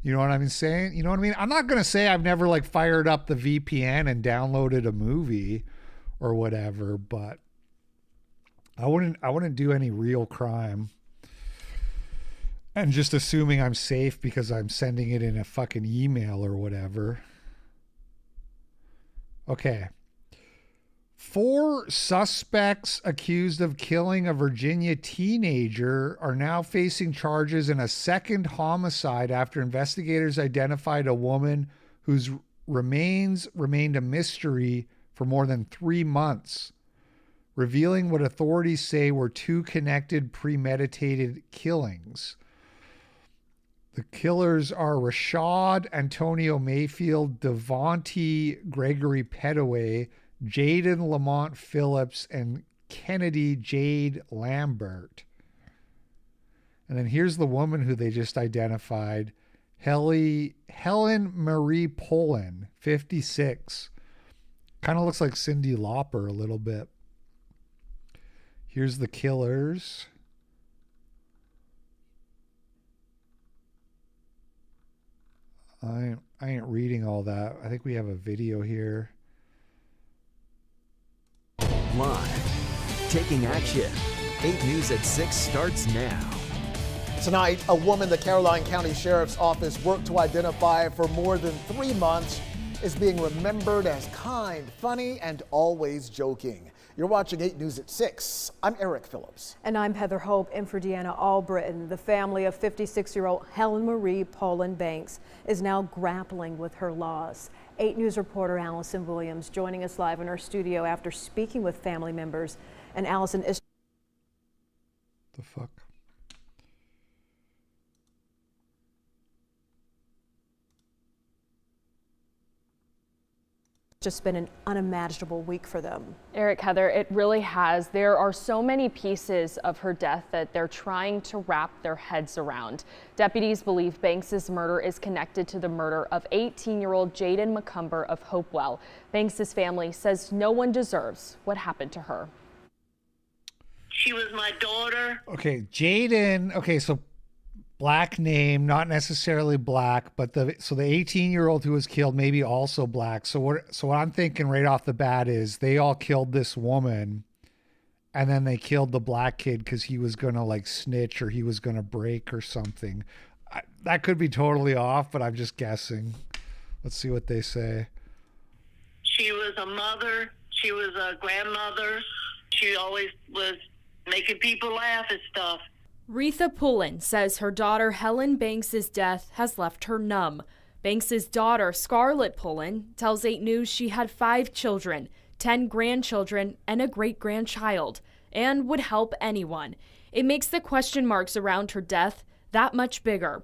You know what I'm saying? You know what I mean? I'm not going to say I've never like fired up the VPN and downloaded a movie or whatever, but I wouldn't do any real crime. And just assuming I'm safe because I'm sending it in a fucking email or whatever. Okay. 4 suspects accused of killing a Virginia teenager are now facing charges in a second homicide after investigators identified a woman whose remains remained a mystery for more than 3 months, revealing what authorities say were 2 connected, premeditated killings. The killers are Rashad Antonio Mayfield, Devontae Gregory Pettaway, Jaden Lamont Phillips, and Kennedy Jade Lambert. And then here's the woman who they just identified, Helen Marie Poland, 56. Kind of looks like Cyndi Lauper a little bit. Here's the killers. I ain't reading all that. I think we have a video here. Live, taking action. 8 News at 6 starts now. Tonight, a woman the Caroline County Sheriff's Office worked to identify for more than 3 months is being remembered as kind, funny, and always joking. You're watching 8 News at 6. I'm Eric Phillips. And I'm Heather Hope in for Deanna Albritton. The family of 56-year-old Helen Marie Poland Banks is now grappling with her loss. 8 News reporter Allison Williams joining us live in our studio after speaking with family members. And Allison is... The fuck? Just been an unimaginable week for them. Eric, Heather, it really has. There are so many pieces of her death that they're trying to wrap their heads around. Deputies believe Banks's murder is connected to the murder of 18-year-old Jaden McCumber of Hopewell. Banks's family says no one deserves what happened to her. She was my daughter. Okay, Jaden. Okay, so black name, not necessarily black, but the 18-year-old who was killed maybe also black. So what I'm thinking right off the bat is they all killed this woman, and then they killed the black kid because he was gonna like snitch or he was gonna break or something. That could be totally off, but I'm just guessing. Let's see what they say. She was a mother. She was a grandmother. She always was making people laugh and stuff. Retha Pullen says her daughter Helen Banks' death has left her numb. Banks' daughter Scarlett Pullen tells 8 News she had 5 children, 10 grandchildren, and a great-grandchild, and would help anyone. It makes the question marks around her death that much bigger.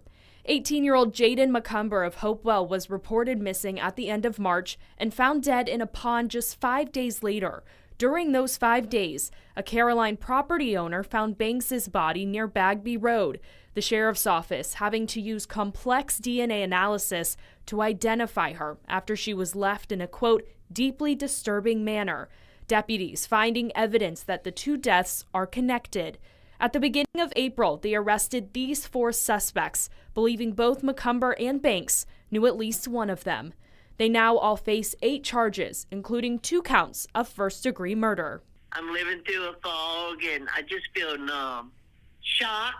18-year-old Jaden McCumber of Hopewell was reported missing at the end of March and found dead in a pond just 5 days later. During those 5 days, a Caroline property owner found Banks's body near Bagby Road, the sheriff's office having to use complex DNA analysis to identify her after she was left in a, quote, deeply disturbing manner. Deputies finding evidence that the 2 deaths are connected. At the beginning of April, they arrested these 4 suspects, believing both McCumber and Banks knew at least one of them. They now all face 8 charges, including 2 counts of first-degree murder. I'm living through a fog, and I just feel numb. Shock,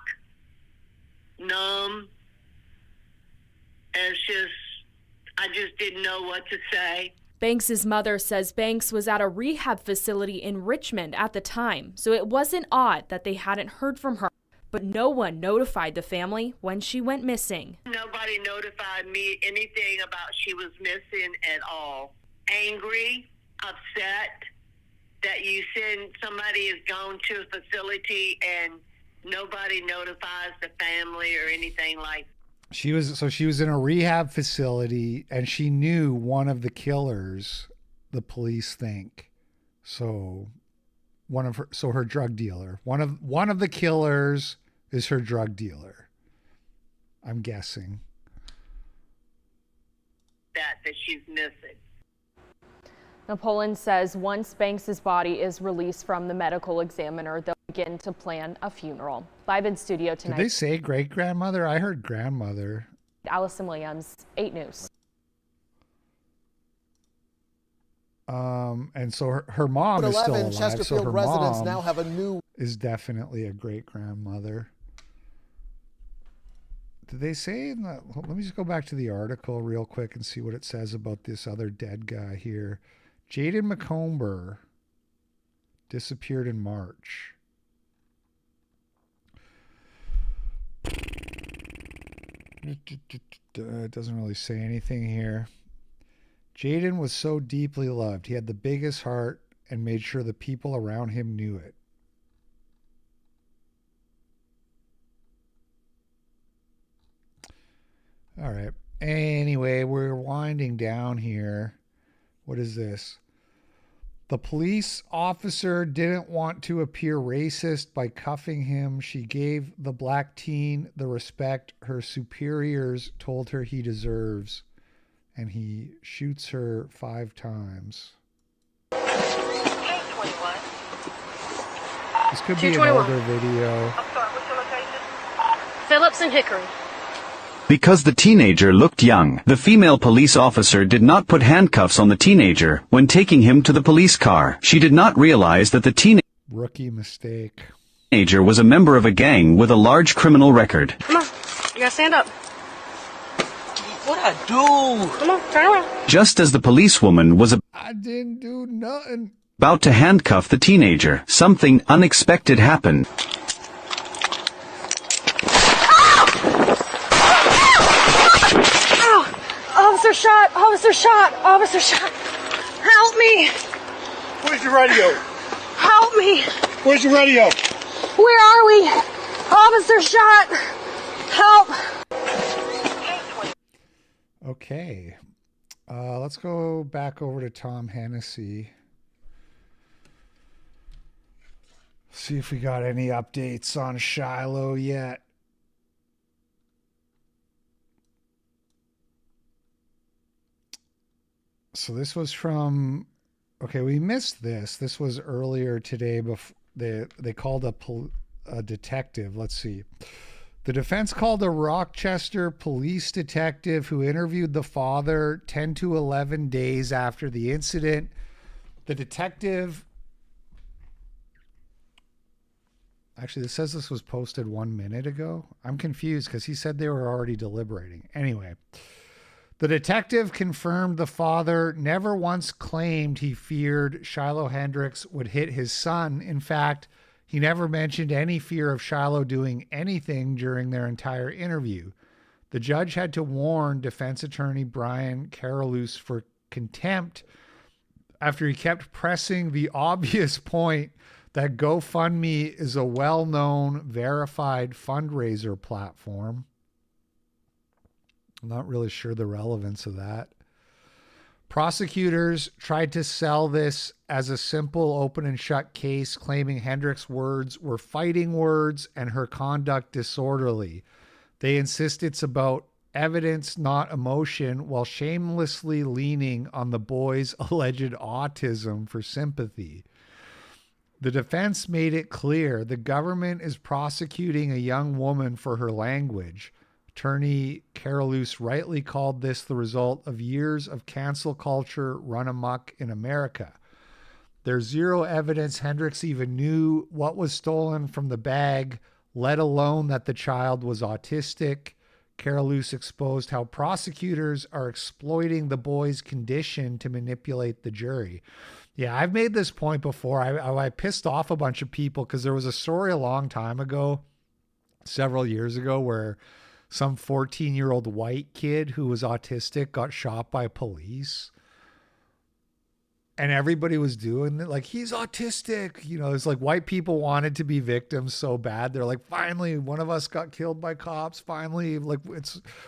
numb. I just didn't know what to say. Banks's mother says Banks was at a rehab facility in Richmond at the time, so it wasn't odd that they hadn't heard from her. but no one notified the family when she went missing. Nobody notified me anything about she was missing at all. Angry, upset that you send somebody is gone to a facility and nobody notifies the family or anything like that. She was in a rehab facility and she knew one of the killers, the police think. So her drug dealer. One of the killers is her drug dealer. I'm guessing. That she's missing. Now, Poland says once Banks's body is released from the medical examiner, they'll begin to plan a funeral. Live in studio tonight. Did they say great-grandmother? I heard grandmother. Allison Williams, 8 News. And so her mom is still alive. Chesterfield So her residents mom now have a new is definitely a great-grandmother. Did they say in the, let me just go back to the article real quick and see what it says about this other dead guy here. Jaden McComber disappeared in March. It doesn't really say anything here. Jaden was so deeply loved. He had the biggest heart and made sure the people around him knew it. All right. Anyway, we're winding down here. What is this? The police officer didn't want to appear racist by cuffing him. She gave the black teen the respect her superiors told her he deserves. And he shoots her 5 times. This could be an older video. Phillips and Hickory. Because the teenager looked young, the female police officer did not put handcuffs on the teenager when taking him to the police car. She did not realize that the rookie mistake. Teenager was a member of a gang with a large criminal record. Come on, you gotta stand up. What'd I do? Come on, turn around. Just as the policewoman was I didn't do nothing. About to handcuff the teenager, something unexpected happened. Officer shot! Officer shot! Officer shot! Help me! Where's your radio? Help me! Where's your radio? Where are we? Officer shot! Help! Okay. Let's go back over to Tom Hennessy. See if we got any updates on Shiloh yet. So this was from, okay, we missed this. This was earlier today. Before they called a detective. Let's see. The defense called a Rochester police detective who interviewed the father 10 to 11 days after the incident. The detective, actually, this says this was posted 1 minute ago. I'm confused because he said they were already deliberating. Anyway. The detective confirmed the father never once claimed he feared Shiloh Hendrix would hit his son. In fact, he never mentioned any fear of Shiloh doing anything during their entire interview. The judge had to warn defense attorney Brian Carolus for contempt after he kept pressing the obvious point that GoFundMe is a well-known, verified fundraiser platform. I'm not really sure the relevance of that. Prosecutors tried to sell this as a simple open and shut case, claiming Hendrix's words were fighting words and her conduct disorderly. They insist it's about evidence, not emotion, while shamelessly leaning on the boy's alleged autism for sympathy. The defense made it clear the government is prosecuting a young woman for her language. Attorney Carolus rightly called this the result of years of cancel culture run amok in America. There's zero evidence Hendrix even knew what was stolen from the bag, let alone that the child was autistic. Carolus exposed how prosecutors are exploiting the boy's condition to manipulate the jury. Yeah, I've made this point before. I pissed off a bunch of people because there was a story a long time ago several years ago where some 14-year-old white kid who was autistic got shot by police. And everybody was doing it like, he's autistic. You know, it's like white people wanted to be victims so bad. They're like, finally, one of us got killed by cops. Finally, like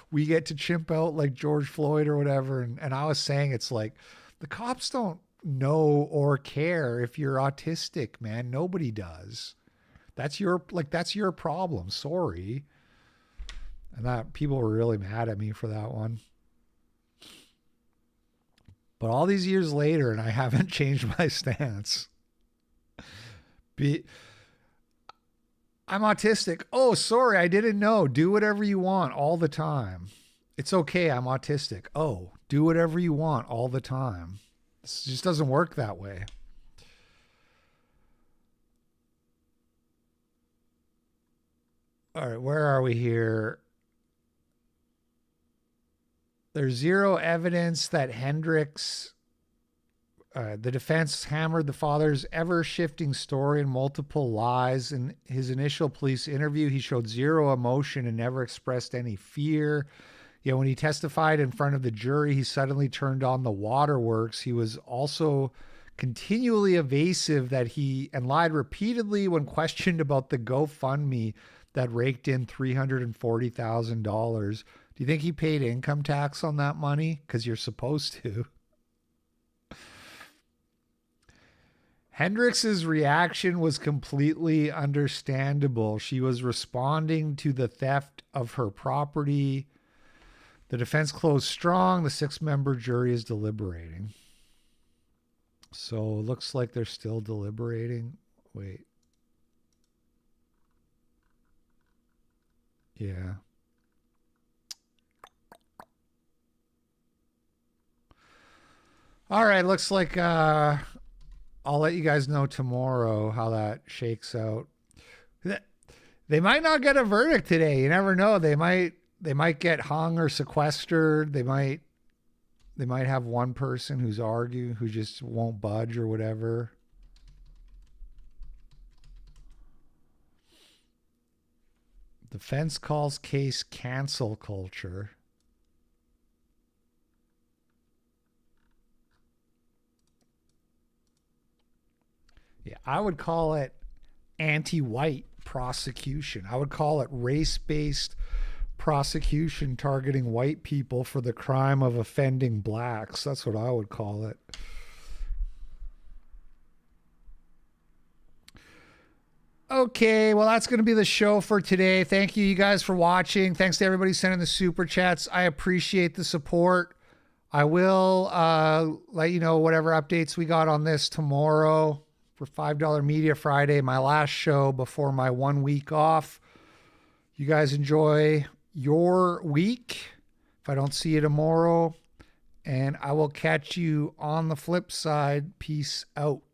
we get to chimp out like George Floyd or whatever. And I was saying, it's like, the cops don't know or care if you're autistic, man. Nobody does. That's your problem. Sorry. And that people were really mad at me for that one. But all these years later, and I haven't changed my stance. I'm autistic. Oh, sorry, I didn't know. Do whatever you want all the time. It's okay, I'm autistic. Oh, do whatever you want all the time. This just doesn't work that way. All right, where are we here? There's zero evidence that Hendrix, the defense hammered the father's ever-shifting story and multiple lies. In his initial police interview, he showed zero emotion and never expressed any fear. Yet when he testified in front of the jury, he suddenly turned on the waterworks. He was also continually evasive and lied repeatedly when questioned about the GoFundMe that raked in $340,000. Do you think he paid income tax on that money? Because you're supposed to. Hendrix's reaction was completely understandable. She was responding to the theft of her property. The defense closed strong. The 6-member jury is deliberating. So it looks like they're still deliberating. Wait. Yeah. All right, looks like I'll let you guys know tomorrow how that shakes out. They might not get a verdict today. You never know. They might get hung or sequestered. They might have one person who's arguing who just won't budge or whatever. Defense calls case cancel culture. Yeah, I would call it anti-white prosecution. I would call it race-based prosecution targeting white people for the crime of offending blacks. That's what I would call it. Okay, well, that's going to be the show for today. Thank you guys for watching. Thanks to everybody sending the super chats. I appreciate the support. I will let you know whatever updates we got on this tomorrow for $5 Media Friday, my last show before my 1 week off. You guys enjoy your week. If I don't see you tomorrow, and I will catch you on the flip side. Peace out.